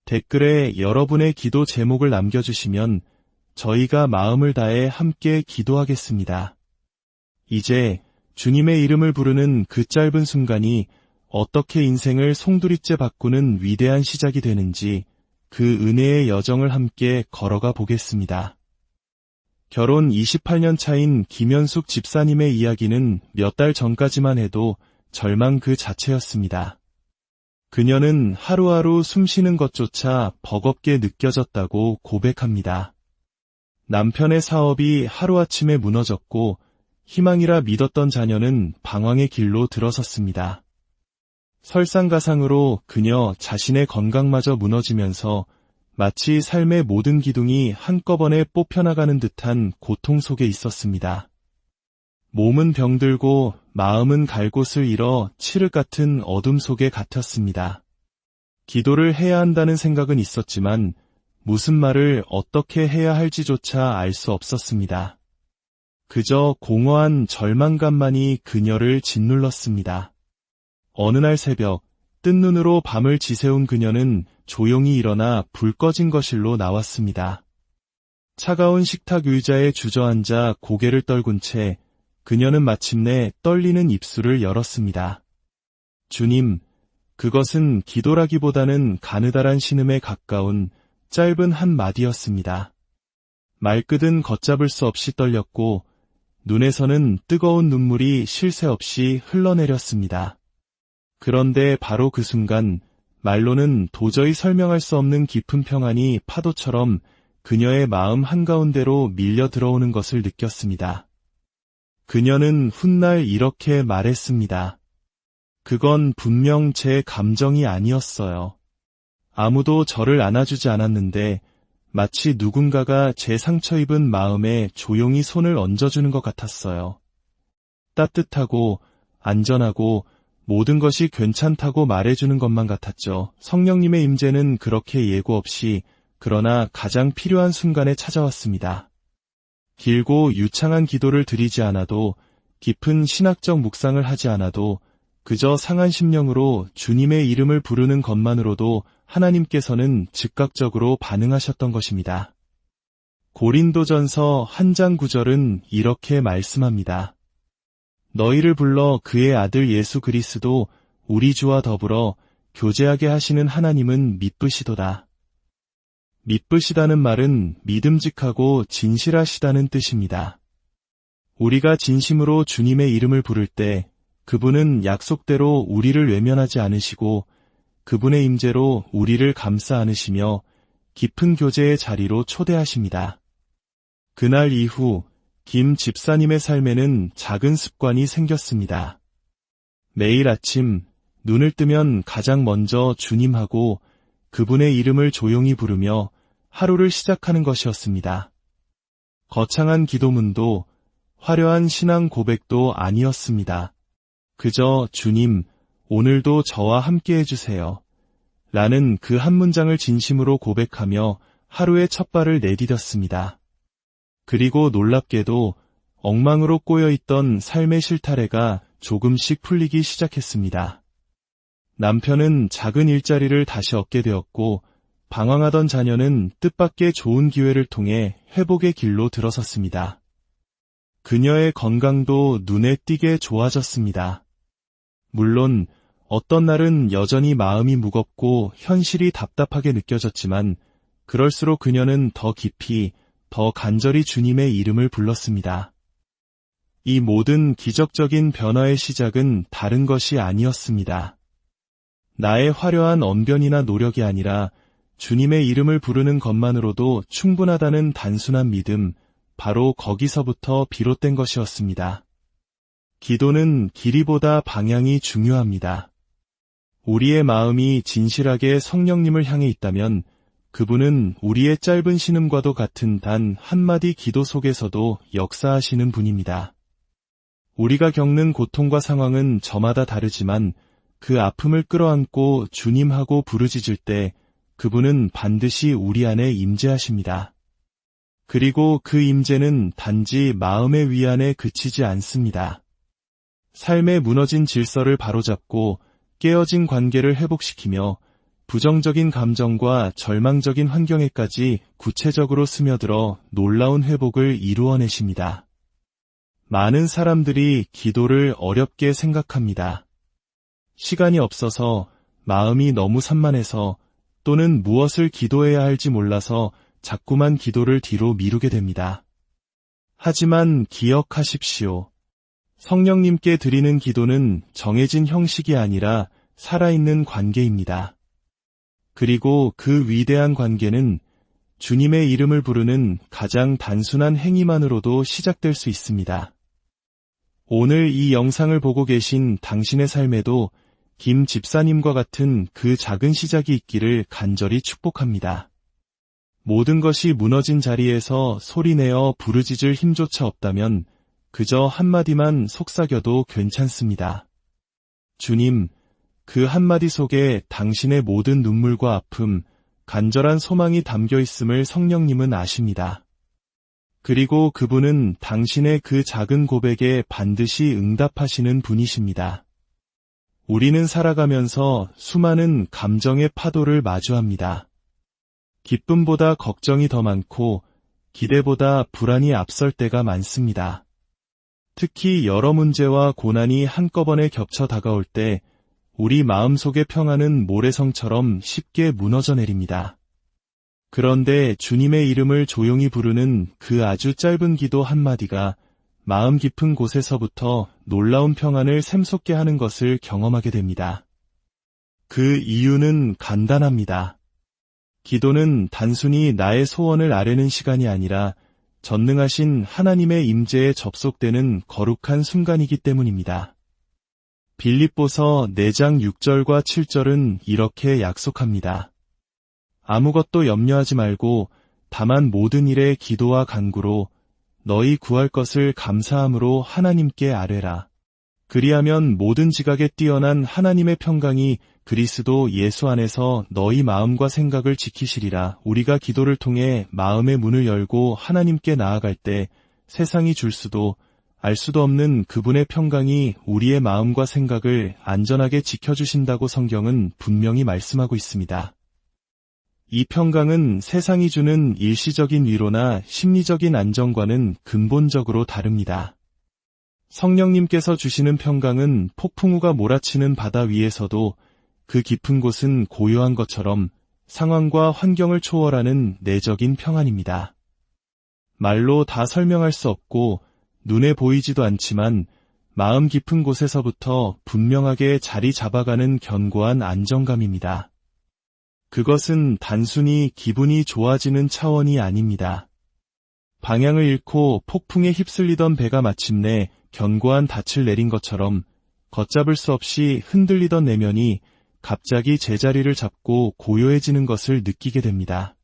댓글에 여러분의 기도 제목을 남겨주시면 저희가 마음을 다해 함께 기도하겠습니다. 이제 주님의 이름을 부르는 그 짧은 순간이 어떻게 인생을 송두리째 바꾸는 위대한 시작이 되는지 그 은혜의 여정을 함께 걸어가 보겠습니다. 결혼 28년 차인 김현숙 집사님의 이야기는 몇 달 전까지만 해도 절망 그 자체였습니다. 그녀는 하루하루 숨쉬는 것조차 버겁게 느껴졌다고 고백합니다. 남편의 사업이 하루아침에 무너졌고 희망이라 믿었던 자녀는 방황의 길로 들어섰습니다. 설상가상으로 그녀 자신의 건강마저 무너지면서 마치 삶의 모든 기둥이 한꺼번에 뽑혀나가는 듯한 고통 속에 있었습니다. 몸은 병들고 마음은 갈 곳을 잃어 칠흑 같은 어둠 속에 갇혔습니다. 기도를 해야 한다는 생각은 있었지만 무슨 말을 어떻게 해야 할지조차 알 수 없었습니다. 그저 공허한 절망감만이 그녀를 짓눌렀습니다. 어느 날 새벽 뜬 눈으로 밤을 지새운 그녀는 조용히 일어나 불 꺼진 거실로 나왔습니다. 차가운 식탁 의자에 주저앉아 고개를 떨군 채 그녀는 마침내 떨리는 입술을 열었습니다. 주님, 그것은 기도라기보다는 가느다란 신음에 가까운 짧은 한 마디였습니다. 말끝은 걷잡을 수 없이 떨렸고 눈에서는 뜨거운 눈물이 쉴 새 없이 흘러내렸습니다. 그런데 바로 그 순간 말로는 도저히 설명할 수 없는 깊은 평안이 파도처럼 그녀의 마음 한가운데로 밀려 들어오는 것을 느꼈습니다. 그녀는 훗날 이렇게 말했습니다. 그건 분명 제 감정이 아니었어요. 아무도 저를 안아주지 않았는데 마치 누군가가 제 상처 입은 마음에 조용히 손을 얹어주는 것 같았어요. 따뜻하고 안전하고 모든 것이 괜찮다고 말해주는 것만 같았죠. 성령님의 임재는 그렇게 예고 없이 그러나 가장 필요한 순간에 찾아왔습니다. 길고 유창한 기도를 드리지 않아도 깊은 신학적 묵상을 하지 않아도 그저 상한 심령으로 주님의 이름을 부르는 것만으로도 하나님께서는 즉각적으로 반응하셨던 것입니다. 고린도전서 1장 9절은 이렇게 말씀합니다. 너희를 불러 그의 아들 예수 그리스도 우리 주와 더불어 교제하게 하시는 하나님은 미쁘시도다. 미쁘시다는 말은 믿음직하고 진실하시다는 뜻입니다. 우리가 진심으로 주님의 이름을 부를 때 그분은 약속대로 우리를 외면하지 않으시고 그분의 임재로 우리를 감싸 안으시며 깊은 교제의 자리로 초대하십니다. 그날 이후 김 집사님의 삶에는 작은 습관이 생겼습니다. 매일 아침 눈을 뜨면 가장 먼저 주님하고 그분의 이름을 조용히 부르며 하루를 시작하는 것이었습니다. 거창한 기도문도 화려한 신앙 고백도 아니었습니다. 그저 주님, 오늘도 저와 함께 해주세요. 라는 그 한 문장을 진심으로 고백하며 하루의 첫 발을 내디뎠습니다. 그리고 놀랍게도 엉망으로 꼬여있던 삶의 실타래가 조금씩 풀리기 시작했습니다. 남편은 작은 일자리를 다시 얻게 되었고 방황하던 자녀는 뜻밖의 좋은 기회를 통해 회복의 길로 들어섰습니다. 그녀의 건강도 눈에 띄게 좋아졌습니다. 물론 어떤 날은 여전히 마음이 무겁고 현실이 답답하게 느껴졌지만 그럴수록 그녀는 더 깊이, 더 간절히 주님의 이름을 불렀습니다. 이 모든 기적적인 변화의 시작은 다른 것이 아니었습니다. 나의 화려한 언변이나 노력이 아니라 주님의 이름을 부르는 것만으로도 충분하다는 단순한 믿음, 바로 거기서부터 비롯된 것이었습니다. 기도는 길이보다 방향이 중요합니다. 우리의 마음이 진실하게 성령님을 향해 있다면 그분은 우리의 짧은 신음과도 같은 단 한마디 기도 속에서도 역사하시는 분입니다. 우리가 겪는 고통과 상황은 저마다 다르지만 그 아픔을 끌어안고 주님하고 부르짖을 때 그분은 반드시 우리 안에 임재하십니다. 그리고 그 임재는 단지 마음의 위안에 그치지 않습니다. 삶의 무너진 질서를 바로잡고 깨어진 관계를 회복시키며 부정적인 감정과 절망적인 환경에까지 구체적으로 스며들어 놀라운 회복을 이루어내십니다. 많은 사람들이 기도를 어렵게 생각합니다. 시간이 없어서, 마음이 너무 산만해서, 또는 무엇을 기도해야 할지 몰라서 자꾸만 기도를 뒤로 미루게 됩니다. 하지만 기억하십시오. 성령님께 드리는 기도는 정해진 형식이 아니라 살아있는 관계입니다. 그리고 그 위대한 관계는 주님의 이름을 부르는 가장 단순한 행위만으로도 시작될 수 있습니다. 오늘 이 영상을 보고 계신 당신의 삶에도 김 집사님과 같은 그 작은 시작이 있기를 간절히 축복합니다. 모든 것이 무너진 자리에서 소리내어 부르짖을 힘조차 없다면 그저 한마디만 속삭여도 괜찮습니다. 주님, 그 한마디 속에 당신의 모든 눈물과 아픔, 간절한 소망이 담겨 있음을 성령님은 아십니다. 그리고 그분은 당신의 그 작은 고백에 반드시 응답하시는 분이십니다. 우리는 살아가면서 수많은 감정의 파도를 마주합니다. 기쁨보다 걱정이 더 많고 기대보다 불안이 앞설 때가 많습니다. 특히 여러 문제와 고난이 한꺼번에 겹쳐 다가올 때 우리 마음속의 평안은 모래성처럼 쉽게 무너져 내립니다. 그런데 주님의 이름을 조용히 부르는 그 아주 짧은 기도 한마디가 마음 깊은 곳에서부터 놀라운 평안을 샘솟게 하는 것을 경험하게 됩니다. 그 이유는 간단합니다. 기도는 단순히 나의 소원을 아뢰는 시간이 아니라 전능하신 하나님의 임재에 접속되는 거룩한 순간이기 때문입니다. 빌립보서 4장 6절과 7절은 이렇게 약속합니다. 아무것도 염려하지 말고 다만 모든 일에 기도와 간구로 너희 구할 것을 감사함으로 하나님께 아뢰라. 그리하면 모든 지각에 뛰어난 하나님의 평강이 그리스도 예수 안에서 너희 마음과 생각을 지키시리라. 우리가 기도를 통해 마음의 문을 열고 하나님께 나아갈 때 세상이 줄 수도 알 수도 없는 그분의 평강이 우리의 마음과 생각을 안전하게 지켜주신다고 성경은 분명히 말씀하고 있습니다. 이 평강은 세상이 주는 일시적인 위로나 심리적인 안정과는 근본적으로 다릅니다. 성령님께서 주시는 평강은 폭풍우가 몰아치는 바다 위에서도 그 깊은 곳은 고요한 것처럼 상황과 환경을 초월하는 내적인 평안입니다. 말로 다 설명할 수 없고 눈에 보이지도 않지만 마음 깊은 곳에서부터 분명하게 자리 잡아가는 견고한 안정감입니다. 그것은 단순히 기분이 좋아지는 차원이 아닙니다. 방향을 잃고 폭풍에 휩쓸리던 배가 마침내 견고한 닻을 내린 것처럼 걷잡을 수 없이 흔들리던 내면이 갑자기 제자리를 잡고 고요해지는 것을 느끼게 됩니다.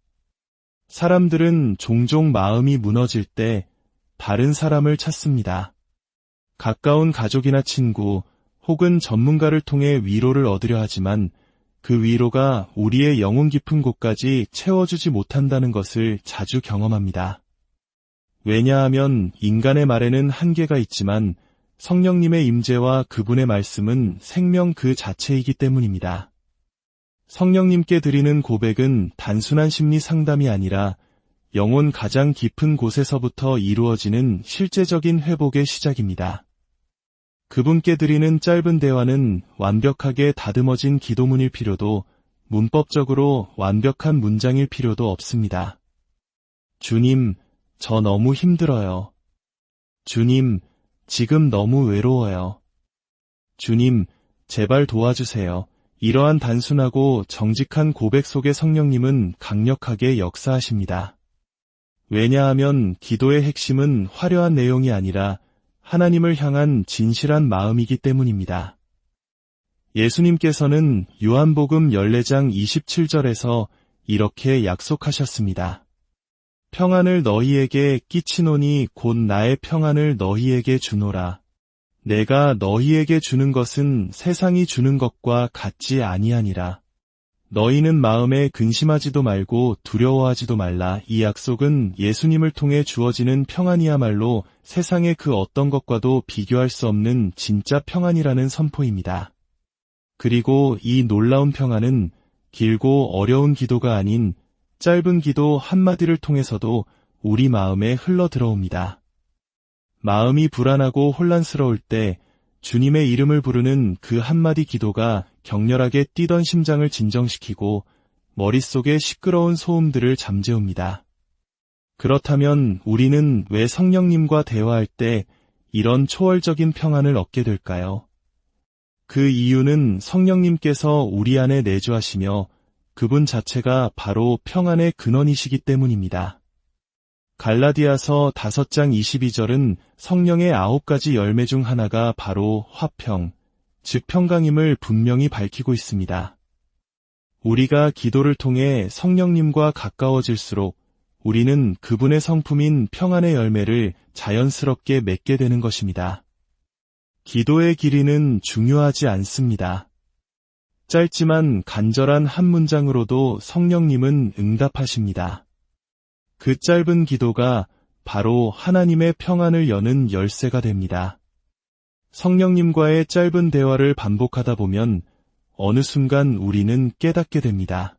사람들은 종종 마음이 무너질 때 다른 사람을 찾습니다. 가까운 가족이나 친구 혹은 전문가를 통해 위로를 얻으려 하지만 그 위로가 우리의 영혼 깊은 곳까지 채워주지 못한다는 것을 자주 경험합니다. 왜냐하면 인간의 말에는 한계가 있지만 성령님의 임재와 그분의 말씀은 생명 그 자체이기 때문입니다. 성령님께 드리는 고백은 단순한 심리 상담이 아니라 영혼 가장 깊은 곳에서부터 이루어지는 실제적인 회복의 시작입니다. 그분께 드리는 짧은 대화는 완벽하게 다듬어진 기도문일 필요도 문법적으로 완벽한 문장일 필요도 없습니다. 주님, 저 너무 힘들어요. 주님, 지금 너무 외로워요. 주님, 제발 도와주세요. 이러한 단순하고 정직한 고백 속에 성령님은 강력하게 역사하십니다. 왜냐하면 기도의 핵심은 화려한 내용이 아니라 하나님을 향한 진실한 마음이기 때문입니다. 예수님께서는 요한복음 14장 27절에서 이렇게 약속하셨습니다. 평안을 너희에게 끼치노니 곧 나의 평안을 너희에게 주노라. 내가 너희에게 주는 것은 세상이 주는 것과 같지 아니하니라. 너희는 마음에 근심하지도 말고 두려워하지도 말라. 이 약속은 예수님을 통해 주어지는 평안이야말로 세상의 그 어떤 것과도 비교할 수 없는 진짜 평안이라는 선포입니다. 그리고 이 놀라운 평안은 길고 어려운 기도가 아닌 짧은 기도 한마디를 통해서도 우리 마음에 흘러 들어옵니다. 마음이 불안하고 혼란스러울 때 주님의 이름을 부르는 그 한마디 기도가 격렬하게 뛰던 심장을 진정시키고 머릿속의 시끄러운 소음들을 잠재웁니다. 그렇다면 우리는 왜 성령님과 대화할 때 이런 초월적인 평안을 얻게 될까요? 그 이유는 성령님께서 우리 안에 내주하시며 그분 자체가 바로 평안의 근원이시기 때문입니다. 갈라디아서 5장 22절은 성령의 9가지 열매 중 하나가 바로 화평, 즉 평강임을 분명히 밝히고 있습니다. 우리가 기도를 통해 성령님과 가까워질수록 우리는 그분의 성품인 평안의 열매를 자연스럽게 맺게 되는 것입니다. 기도의 길이는 중요하지 않습니다. 짧지만 간절한 한 문장으로도 성령님은 응답하십니다. 그 짧은 기도가 바로 하나님의 평안을 여는 열쇠가 됩니다. 성령님과의 짧은 대화를 반복하다 보면 어느 순간 우리는 깨닫게 됩니다.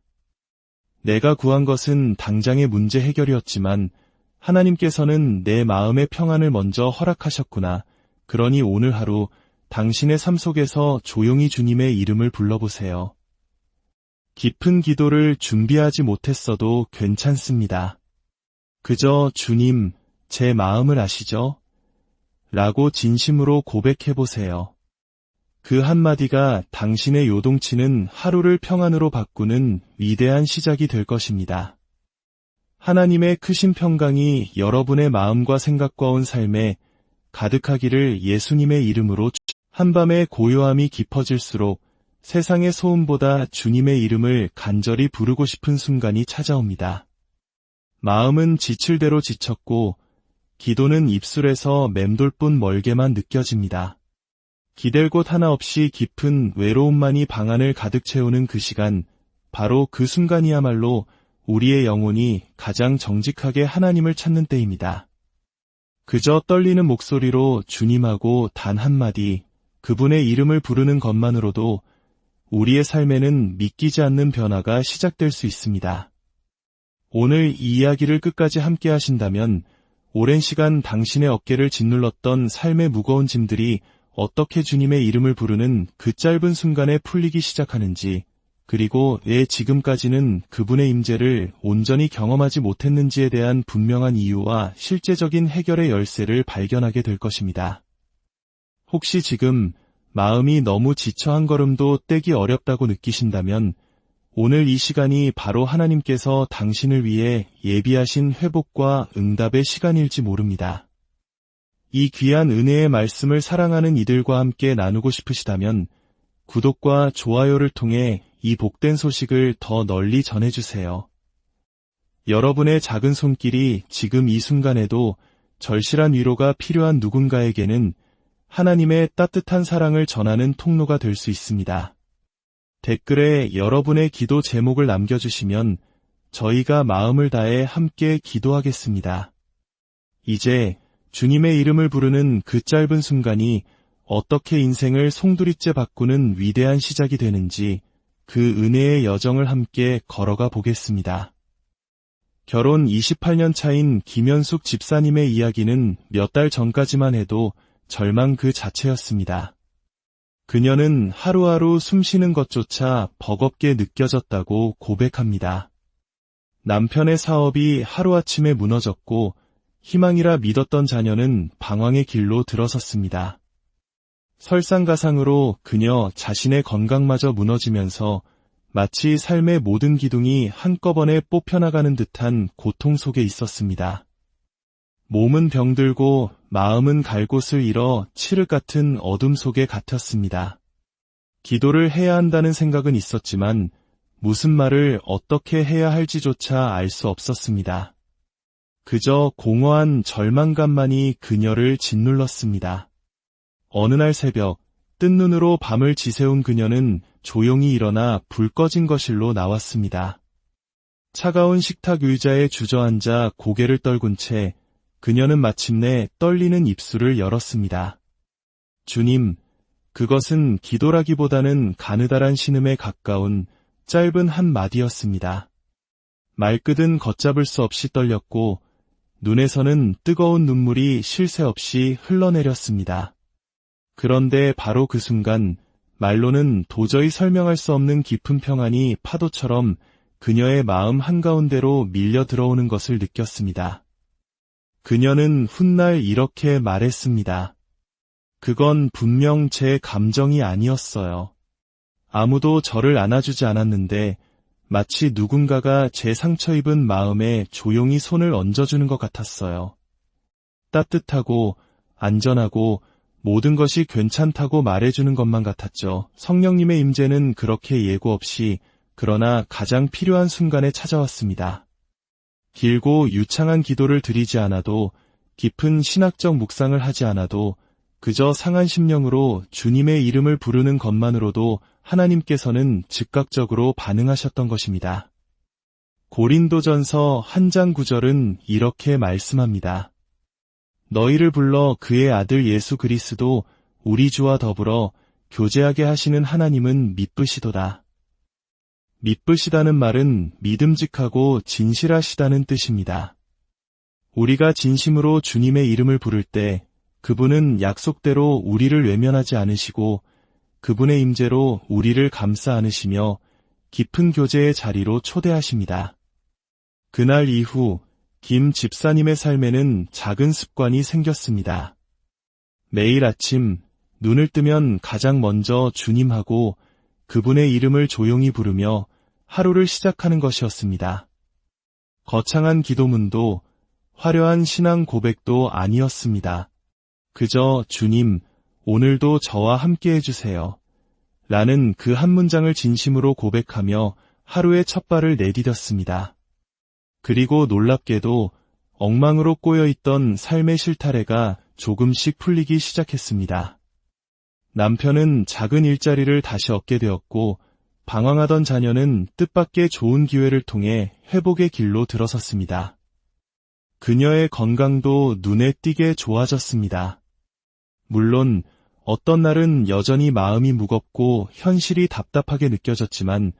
내가 구한 것은 당장의 문제 해결이었지만 하나님께서는 내 마음의 평안을 먼저 허락하셨구나. 그러니 오늘 하루 당신의 삶 속에서 조용히 주님의 이름을 불러보세요. 깊은 기도를 준비하지 못했어도 괜찮습니다. 그저 주님, 제 마음을 아시죠? 라고 진심으로 고백해보세요. 그 한마디가 당신의 요동치는 하루를 평안으로 바꾸는 위대한 시작이 될 것입니다. 하나님의 크신 평강이 여러분의 마음과 생각과 온 삶에 가득하기를 예수님의 이름으로. 한밤의 고요함이 깊어질수록 세상의 소음보다 주님의 이름을 간절히 부르고 싶은 순간이 찾아옵니다. 마음은 지칠 대로 지쳤고 기도는 입술에서 맴돌뿐 멀게만 느껴집니다. 기댈 곳 하나 없이 깊은 외로움만이 방안을 가득 채우는 그 시간, 바로 그 순간이야말로 우리의 영혼이 가장 정직하게 하나님을 찾는 때입니다. 그저 떨리는 목소리로 주님하고 단 한마디, 그분의 이름을 부르는 것만으로도 우리의 삶에는 믿기지 않는 변화가 시작될 수 있습니다. 오늘 이 이야기를 끝까지 함께 하신다면 오랜 시간 당신의 어깨를 짓눌렀던 삶의 무거운 짐들이 어떻게 주님의 이름을 부르는 그 짧은 순간에 풀리기 시작하는지, 그리고 왜 지금까지는 그분의 임재를 온전히 경험하지 못했는지에 대한 분명한 이유와 실제적인 해결의 열쇠를 발견하게 될 것입니다. 혹시 지금 마음이 너무 지쳐 한 걸음도 떼기 어렵다고 느끼신다면 오늘 이 시간이 바로 하나님께서 당신을 위해 예비하신 회복과 응답의 시간일지 모릅니다. 이 귀한 은혜의 말씀을 사랑하는 이들과 함께 나누고 싶으시다면 구독과 좋아요를 통해 이 복된 소식을 더 널리 전해주세요. 여러분의 작은 손길이 지금 이 순간에도 절실한 위로가 필요한 누군가에게는 하나님의 따뜻한 사랑을 전하는 통로가 될 수 있습니다. 댓글에 여러분의 기도 제목을 남겨주시면 저희가 마음을 다해 함께 기도하겠습니다. 이제 주님의 이름을 부르는 그 짧은 순간이 어떻게 인생을 송두리째 바꾸는 위대한 시작이 되는지 그 은혜의 여정을 함께 걸어가 보겠습니다. 결혼 28년 차인 김현숙 집사님의 이야기는 몇 달 전까지만 해도 절망 그 자체였습니다. 그녀는 하루하루 숨쉬는 것조차 버겁게 느껴졌다고 고백합니다. 남편의 사업이 하루아침에 무너졌고 희망이라 믿었던 자녀는 방황의 길로 들어섰습니다. 설상가상으로 그녀 자신의 건강마저 무너지면서 마치 삶의 모든 기둥이 한꺼번에 뽑혀나가는 듯한 고통 속에 있었습니다. 몸은 병들고 마음은 갈 곳을 잃어 칠흑 같은 어둠 속에 갇혔습니다. 기도를 해야 한다는 생각은 있었지만 무슨 말을 어떻게 해야 할지조차 알 수 없었습니다. 그저 공허한 절망감만이 그녀를 짓눌렀습니다. 어느 날 새벽, 뜬 눈으로 밤을 지새운 그녀는 조용히 일어나 불 꺼진 거실로 나왔습니다. 차가운 식탁 의자에 주저앉아 고개를 떨군 채 그녀는 마침내 떨리는 입술을 열었습니다. 주님, 그것은 기도라기보다는 가느다란 신음에 가까운 짧은 한마디였습니다. 말끝은 걷잡을 수 없이 떨렸고 눈에서는 뜨거운 눈물이 쉴 새 없이 흘러내렸습니다. 그런데 바로 그 순간 말로는 도저히 설명할 수 없는 깊은 평안이 파도처럼 그녀의 마음 한가운데로 밀려 들어오는 것을 느꼈습니다. 그녀는 훗날 이렇게 말했습니다. 그건 분명 제 감정이 아니었어요. 아무도 저를 안아주지 않았는데 마치 누군가가 제 상처 입은 마음에 조용히 손을 얹어주는 것 같았어요. 따뜻하고 안전하고 모든 것이 괜찮다고 말해주는 것만 같았죠. 성령님의 임재는 그렇게 예고 없이 그러나 가장 필요한 순간에 찾아왔습니다. 길고 유창한 기도를 드리지 않아도 깊은 신학적 묵상을 하지 않아도 그저 상한 심령으로 주님의 이름을 부르는 것만으로도 하나님께서는 즉각적으로 반응하셨던 것입니다. 고린도전서 1장 9절은 이렇게 말씀합니다. 너희를 불러 그의 아들 예수 그리스도 우리 주와 더불어 교제하게 하시는 하나님은 미쁘시도다. 미쁘시다는 말은 믿음직하고 진실하시다는 뜻입니다. 우리가 진심으로 주님의 이름을 부를 때 그분은 약속대로 우리를 외면하지 않으시고 그분의 임재로 우리를 감싸 안으시며 깊은 교제의 자리로 초대하십니다. 그날 이후 김 집사님의 삶에는 작은 습관이 생겼습니다. 매일 아침 눈을 뜨면 가장 먼저 주님하고 그분의 이름을 조용히 부르며 하루를 시작하는 것이었습니다. 거창한 기도문도 화려한 신앙 고백도 아니었습니다. 그저 주님, 오늘도 저와 함께 해주세요. 라는 그 한 문장을 진심으로 고백하며 하루의 첫 발을 내디뎠습니다. 그리고 놀랍게도 엉망으로 꼬여있던 삶의 실타래가 조금씩 풀리기 시작했습니다. 남편은 작은 일자리를 다시 얻게 되었고 방황하던 자녀는 뜻밖의 좋은 기회를 통해 회복의 길로 들어섰습니다. 그녀의 건강도 눈에 띄게 좋아졌습니다. 물론 어떤 날은 여전히 마음이 무겁고 현실이 답답하게 느껴졌지만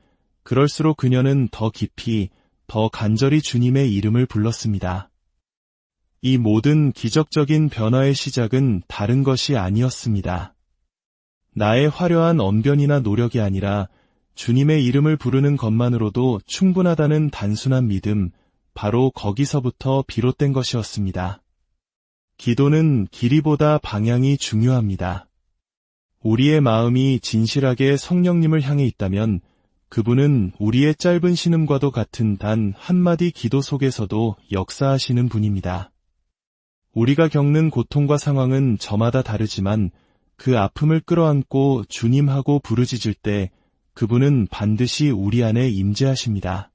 그럴수록 그녀는 더 깊이, 더 간절히 주님의 이름을 불렀습니다. 이 모든 기적적인 변화의 시작은 다른 것이 아니었습니다. 나의 화려한 언변이나 노력이 아니라 주님의 이름을 부르는 것만으로도 충분하다는 단순한 믿음, 바로 거기서부터 비롯된 것이었습니다. 기도는 길이보다 방향이 중요합니다. 우리의 마음이 진실하게 성령님을 향해 있다면 그분은 우리의 짧은 신음과도 같은 단 한마디 기도 속에서도 역사하시는 분입니다. 우리가 겪는 고통과 상황은 저마다 다르지만 그 아픔을 끌어안고 주님하고 부르짖을 때 그분은 반드시 우리 안에 임재하십니다.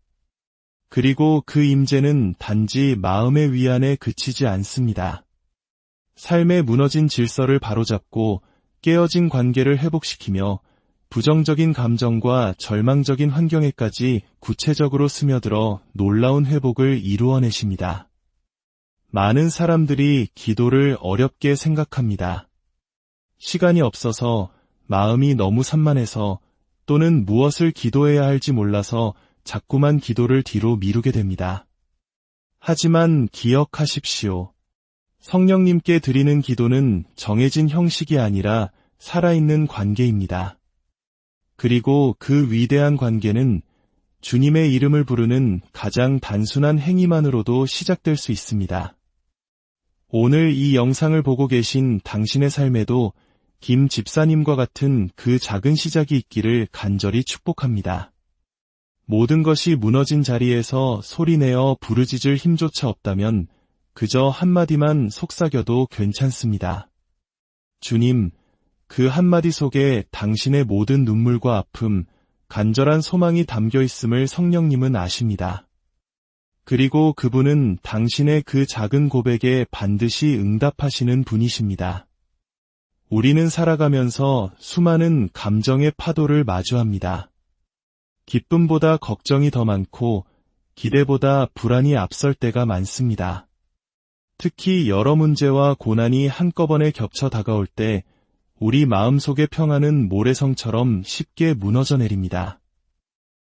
그리고 그 임재는 단지 마음의 위안에 그치지 않습니다. 삶의 무너진 질서를 바로잡고 깨어진 관계를 회복시키며 부정적인 감정과 절망적인 환경에까지 구체적으로 스며들어 놀라운 회복을 이루어내십니다. 많은 사람들이 기도를 어렵게 생각합니다. 시간이 없어서, 마음이 너무 산만해서, 또는 무엇을 기도해야 할지 몰라서 자꾸만 기도를 뒤로 미루게 됩니다. 하지만 기억하십시오. 성령님께 드리는 기도는 정해진 형식이 아니라 살아있는 관계입니다. 그리고 그 위대한 관계는 주님의 이름을 부르는 가장 단순한 행위만으로도 시작될 수 있습니다. 오늘 이 영상을 보고 계신 당신의 삶에도 김 집사님과 같은 그 작은 시작이 있기를 간절히 축복합니다. 모든 것이 무너진 자리에서 소리내어 부르짖을 힘조차 없다면 그저 한마디만 속삭여도 괜찮습니다. 주님, 그 한마디 속에 당신의 모든 눈물과 아픔, 간절한 소망이 담겨 있음을 성령님은 아십니다. 그리고 그분은 당신의 그 작은 고백에 반드시 응답하시는 분이십니다. 우리는 살아가면서 수많은 감정의 파도를 마주합니다. 기쁨보다 걱정이 더 많고 기대보다 불안이 앞설 때가 많습니다. 특히 여러 문제와 고난이 한꺼번에 겹쳐 다가올 때 우리 마음속의 평안은 모래성처럼 쉽게 무너져 내립니다.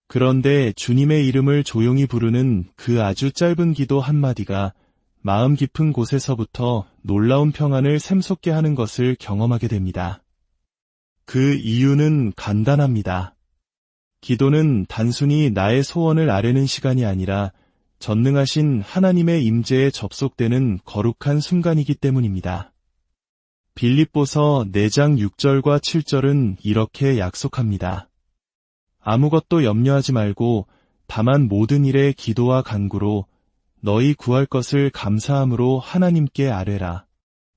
그런데 주님의 이름을 조용히 부르는 그 아주 짧은 기도 한마디가 마음 깊은 곳에서부터 놀라운 평안을 샘솟게 하는 것을 경험하게 됩니다. 그 이유는 간단합니다. 기도는 단순히 나의 소원을 아뢰는 시간이 아니라 전능하신 하나님의 임재에 접속되는 거룩한 순간이기 때문입니다. 빌립보서 4장 6절과 7절은 이렇게 약속합니다. 아무것도 염려하지 말고 다만 모든 일에 기도와 간구로 너희 구할 것을 감사함으로 하나님께 아뢰라.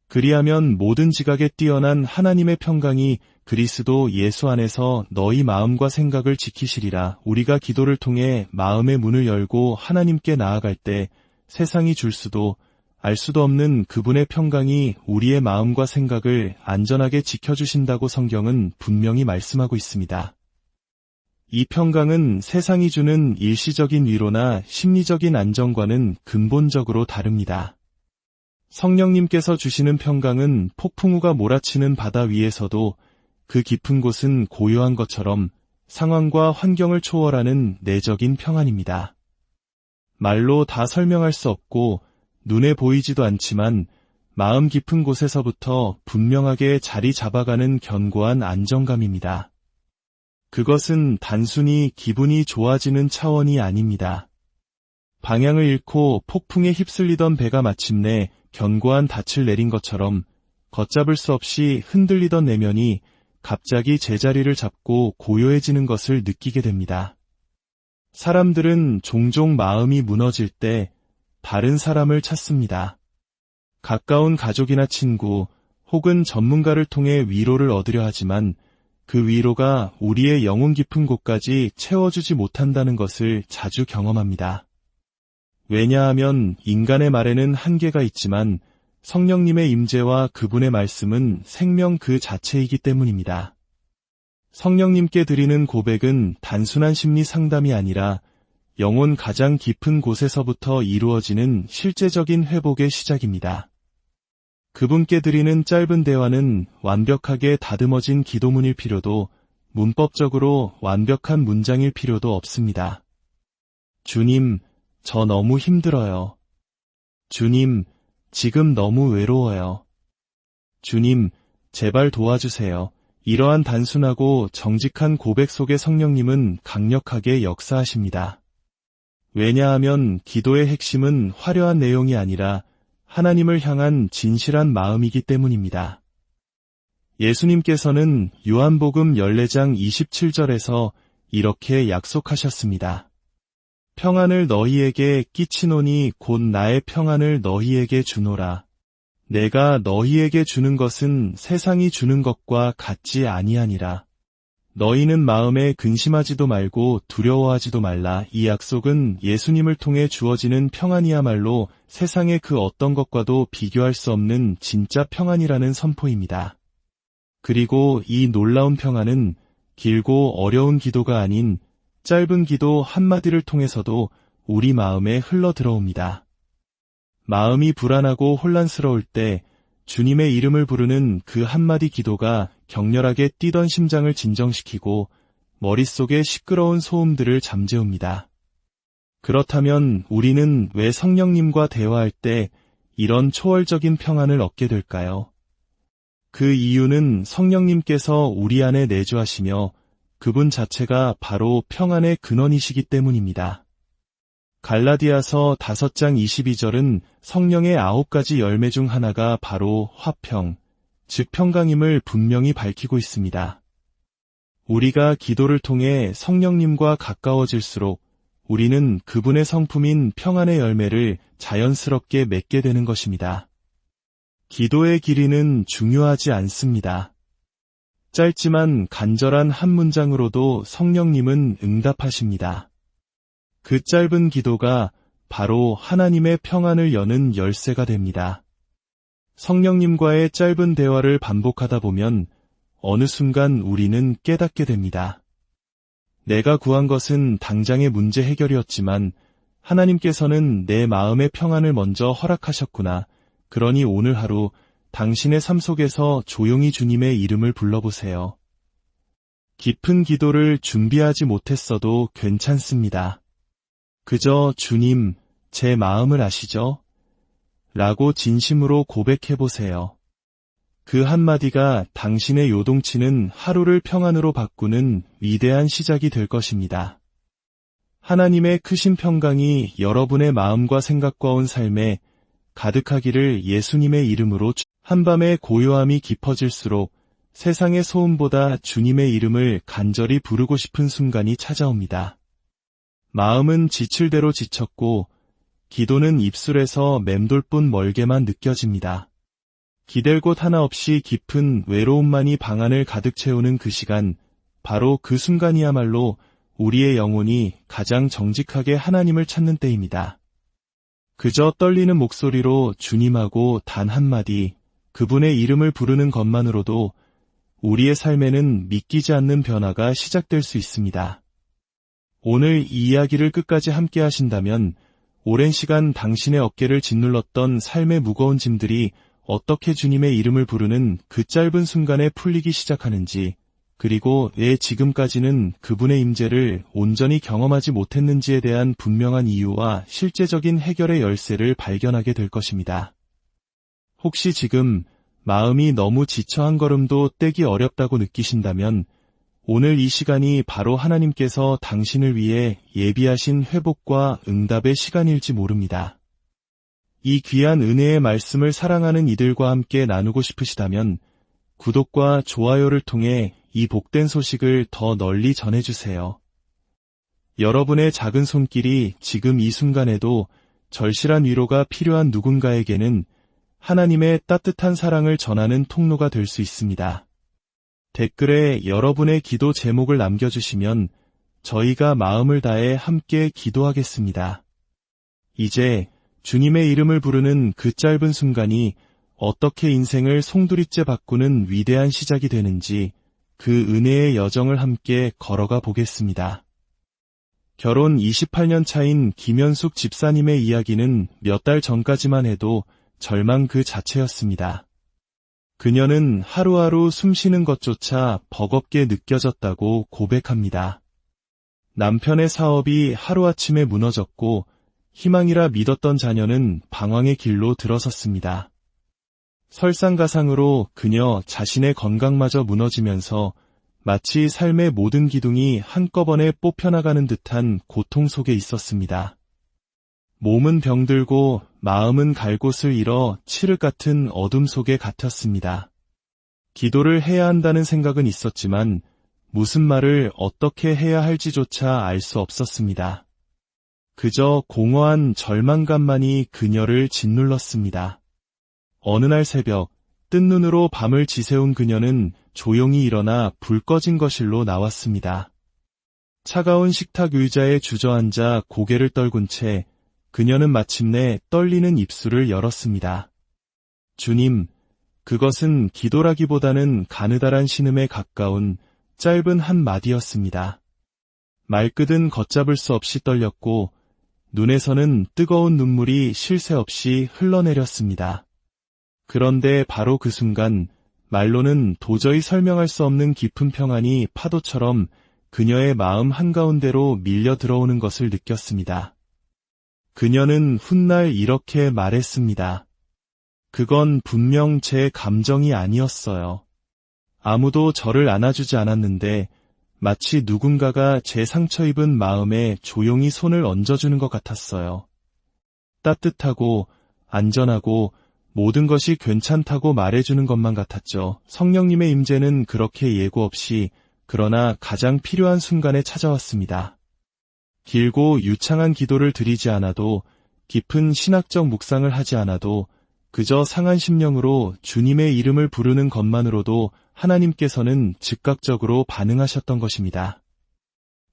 그리하면 모든 지각에 뛰어난 하나님의 평강이 그리스도 예수 안에서 너희 마음과 생각을 지키시리라. 우리가 기도를 통해 마음의 문을 열고 하나님께 나아갈 때 세상이 줄 수도 알 수도 없는 그분의 평강이 우리의 마음과 생각을 안전하게 지켜주신다고 성경은 분명히 말씀하고 있습니다. 이 평강은 세상이 주는 일시적인 위로나 심리적인 안정과는 근본적으로 다릅니다. 성령님께서 주시는 평강은 폭풍우가 몰아치는 바다 위에서도 그 깊은 곳은 고요한 것처럼 상황과 환경을 초월하는 내적인 평안입니다. 말로 다 설명할 수 없고 눈에 보이지도 않지만 마음 깊은 곳에서부터 분명하게 자리 잡아가는 견고한 안정감입니다. 그것은 단순히 기분이 좋아지는 차원이 아닙니다. 방향을 잃고 폭풍에 휩쓸리던 배가 마침내 견고한 닻을 내린 것처럼 걷잡을 수 없이 흔들리던 내면이 갑자기 제자리를 잡고 고요해지는 것을 느끼게 됩니다. 사람들은 종종 마음이 무너질 때 다른 사람을 찾습니다. 가까운 가족이나 친구 혹은 전문가를 통해 위로를 얻으려 하지만 그 위로가 우리의 영혼 깊은 곳까지 채워주지 못한다는 것을 자주 경험합니다. 왜냐하면 인간의 말에는 한계가 있지만 성령님의 임재와 그분의 말씀은 생명 그 자체이기 때문입니다. 성령님께 드리는 고백은 단순한 심리 상담이 아니라 영혼 가장 깊은 곳에서부터 이루어지는 실제적인 회복의 시작입니다. 그분께 드리는 짧은 대화는 완벽하게 다듬어진 기도문일 필요도, 문법적으로 완벽한 문장일 필요도 없습니다. 주님, 저 너무 힘들어요. 주님, 지금 너무 외로워요. 주님, 제발 도와주세요. 이러한 단순하고 정직한 고백 속에 성령님은 강력하게 역사하십니다. 왜냐하면 기도의 핵심은 화려한 내용이 아니라 하나님을 향한 진실한 마음이기 때문입니다. 예수님께서는 요한복음 14장 27절에서 이렇게 약속하셨습니다. 평안을 너희에게 끼치노니 곧 나의 평안을 너희에게 주노라. 내가 너희에게 주는 것은 세상이 주는 것과 같지 아니하니라. 너희는 마음에 근심하지도 말고 두려워하지도 말라. 이 약속은 예수님을 통해 주어지는 평안이야말로 세상의 그 어떤 것과도 비교할 수 없는 진짜 평안이라는 선포입니다. 그리고 이 놀라운 평안은 길고 어려운 기도가 아닌 짧은 기도 한마디를 통해서도 우리 마음에 흘러 들어옵니다. 마음이 불안하고 혼란스러울 때 주님의 이름을 부르는 그 한마디 기도가 격렬하게 뛰던 심장을 진정시키고 머릿속의 시끄러운 소음들을 잠재웁니다. 그렇다면 우리는 왜 성령님과 대화할 때 이런 초월적인 평안을 얻게 될까요? 그 이유는 성령님께서 우리 안에 내주하시며 그분 자체가 바로 평안의 근원이시기 때문입니다. 갈라디아서 5장 22절은 성령의 9가지 열매 중 하나가 바로 화평, 즉 평강임을 분명히 밝히고 있습니다. 우리가 기도를 통해 성령님과 가까워질수록 우리는 그분의 성품인 평안의 열매를 자연스럽게 맺게 되는 것입니다. 기도의 길이는 중요하지 않습니다. 짧지만 간절한 한 문장으로도 성령님은 응답하십니다. 그 짧은 기도가 바로 하나님의 평안을 여는 열쇠가 됩니다. 성령님과의 짧은 대화를 반복하다 보면 어느 순간 우리는 깨닫게 됩니다. 내가 구한 것은 당장의 문제 해결이었지만 하나님께서는 내 마음의 평안을 먼저 허락하셨구나. 그러니 오늘 하루 당신의 삶 속에서 조용히 주님의 이름을 불러보세요. 깊은 기도를 준비하지 못했어도 괜찮습니다. 그저 주님, 제 마음을 아시죠? 라고 진심으로 고백해보세요. 그 한마디가 당신의 요동치는 하루를 평안으로 바꾸는 위대한 시작이 될 것입니다. 하나님의 크신 평강이 여러분의 마음과 생각과 온 삶에 가득하기를 예수님의 이름으로. 한밤의 고요함이 깊어질수록 세상의 소음보다 주님의 이름을 간절히 부르고 싶은 순간이 찾아옵니다. 마음은 지칠 대로 지쳤고 기도는 입술에서 맴돌 뿐 멀게만 느껴집니다. 기댈 곳 하나 없이 깊은 외로움만이 방 안을 가득 채우는 그 시간, 바로 그 순간이야말로 우리의 영혼이 가장 정직하게 하나님을 찾는 때입니다. 그저 떨리는 목소리로 주님하고 단 한마디, 그분의 이름을 부르는 것만으로도 우리의 삶에는 믿기지 않는 변화가 시작될 수 있습니다. 오늘 이 이야기를 끝까지 함께 하신다면 오랜 시간 당신의 어깨를 짓눌렀던 삶의 무거운 짐들이 어떻게 주님의 이름을 부르는 그 짧은 순간에 풀리기 시작하는지, 그리고 왜 지금까지는 그분의 임재를 온전히 경험하지 못했는지에 대한 분명한 이유와 실제적인 해결의 열쇠를 발견하게 될 것입니다. 혹시 지금 마음이 너무 지쳐 한 걸음도 떼기 어렵다고 느끼신다면 오늘 이 시간이 바로 하나님께서 당신을 위해 예비하신 회복과 응답의 시간일지 모릅니다. 이 귀한 은혜의 말씀을 사랑하는 이들과 함께 나누고 싶으시다면 구독과 좋아요를 통해 이 복된 소식을 더 널리 전해주세요. 여러분의 작은 손길이 지금 이 순간에도 절실한 위로가 필요한 누군가에게는 하나님의 따뜻한 사랑을 전하는 통로가 될 수 있습니다. 댓글에 여러분의 기도 제목을 남겨주시면 저희가 마음을 다해 함께 기도하겠습니다. 이제 주님의 이름을 부르는 그 짧은 순간이 어떻게 인생을 송두리째 바꾸는 위대한 시작이 되는지 그 은혜의 여정을 함께 걸어가 보겠습니다. 결혼 28년 차인 김현숙 집사님의 이야기는 몇 달 전까지만 해도 절망 그 자체였습니다. 그녀는 하루하루 숨쉬는 것조차 버겁게 느껴졌다고 고백합니다. 남편의 사업이 하루아침에 무너졌고 희망이라 믿었던 자녀는 방황의 길로 들어섰습니다. 설상가상으로 그녀 자신의 건강마저 무너지면서 마치 삶의 모든 기둥이 한꺼번에 뽑혀나가는 듯한 고통 속에 있었습니다. 몸은 병들고 마음은 갈 곳을 잃어 칠흑 같은 어둠 속에 갇혔습니다. 기도를 해야 한다는 생각은 있었지만 무슨 말을 어떻게 해야 할지조차 알 수 없었습니다. 그저 공허한 절망감만이 그녀를 짓눌렀습니다. 어느 날 새벽, 뜬 눈으로 밤을 지새운 그녀는 조용히 일어나 불 꺼진 거실로 나왔습니다. 차가운 식탁 의자에 주저앉아 고개를 떨군 채 그녀는 마침내 떨리는 입술을 열었습니다. 주님, 그것은 기도라기보다는 가느다란 신음에 가까운 짧은 한 마디였습니다. 말끝은 걷잡을 수 없이 떨렸고 눈에서는 뜨거운 눈물이 쉴 새 없이 흘러내렸습니다. 그런데 바로 그 순간 말로는 도저히 설명할 수 없는 깊은 평안이 파도처럼 그녀의 마음 한가운데로 밀려 들어오는 것을 느꼈습니다. 그녀는 훗날 이렇게 말했습니다. 그건 분명 제 감정이 아니었어요. 아무도 저를 안아주지 않았는데 마치 누군가가 제 상처 입은 마음에 조용히 손을 얹어주는 것 같았어요. 따뜻하고 안전하고 모든 것이 괜찮다고 말해주는 것만 같았죠. 성령님의 임재는 그렇게 예고 없이 그러나 가장 필요한 순간에 찾아왔습니다. 길고 유창한 기도를 드리지 않아도 깊은 신학적 묵상을 하지 않아도 그저 상한 심령으로 주님의 이름을 부르는 것만으로도 하나님께서는 즉각적으로 반응하셨던 것입니다.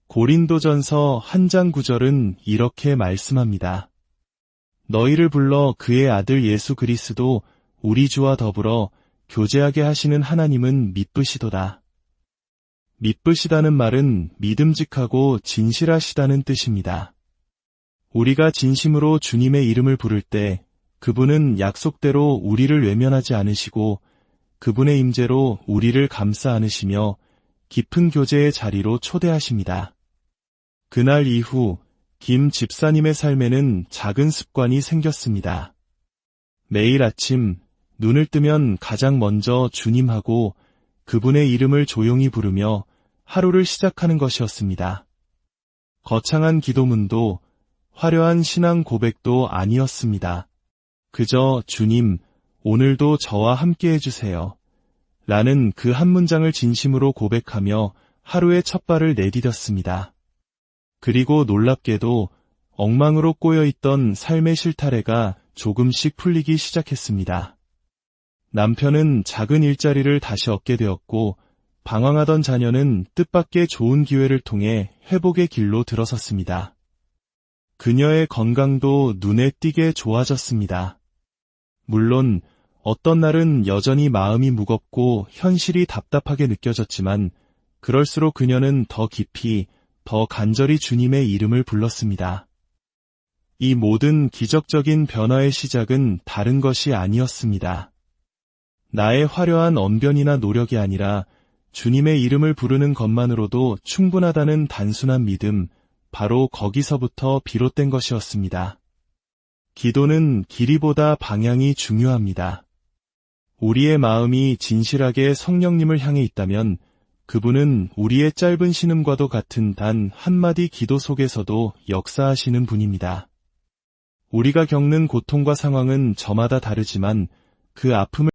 고린도전서 1장 9절은 이렇게 말씀합니다. 너희를 불러 그의 아들 예수 그리스도 우리 주와 더불어 교제하게 하시는 하나님은 미쁘시도다. 미쁘시다는 말은 믿음직하고 진실하시다는 뜻입니다. 우리가 진심으로 주님의 이름을 부를 때 그분은 약속대로 우리를 외면하지 않으시고 그분의 임재로 우리를 감싸 안으시며 깊은 교제의 자리로 초대하십니다. 그날 이후 김 집사님의 삶에는 작은 습관이 생겼습니다. 매일 아침 눈을 뜨면 가장 먼저 주님하고 그분의 이름을 조용히 부르며 하루를 시작하는 것이었습니다. 거창한 기도문도 화려한 신앙 고백도 아니었습니다. 그저 주님, 오늘도 저와 함께 해주세요. 라는 그 한 문장을 진심으로 고백하며 하루의 첫 발을 내디뎠습니다. 그리고 놀랍게도 엉망으로 꼬여있던 삶의 실타래가 조금씩 풀리기 시작했습니다. 남편은 작은 일자리를 다시 얻게 되었고 방황하던 자녀는 뜻밖의 좋은 기회를 통해 회복의 길로 들어섰습니다. 그녀의 건강도 눈에 띄게 좋아졌습니다. 물론 어떤 날은 여전히 마음이 무겁고 현실이 답답하게 느껴졌지만 그럴수록 그녀는 더 깊이, 더 간절히 주님의 이름을 불렀습니다. 이 모든 기적적인 변화의 시작은 다른 것이 아니었습니다. 나의 화려한 언변이나 노력이 아니라 주님의 이름을 부르는 것만으로도 충분하다는 단순한 믿음, 바로 거기서부터 비롯된 것이었습니다. 기도는 길이보다 방향이 중요합니다. 우리의 마음이 진실하게 성령님을 향해 있다면 그분은 우리의 짧은 신음과도 같은 단 한마디 기도 속에서도 역사하시는 분입니다. 우리가 겪는 고통과 상황은 저마다 다르지만 그 아픔을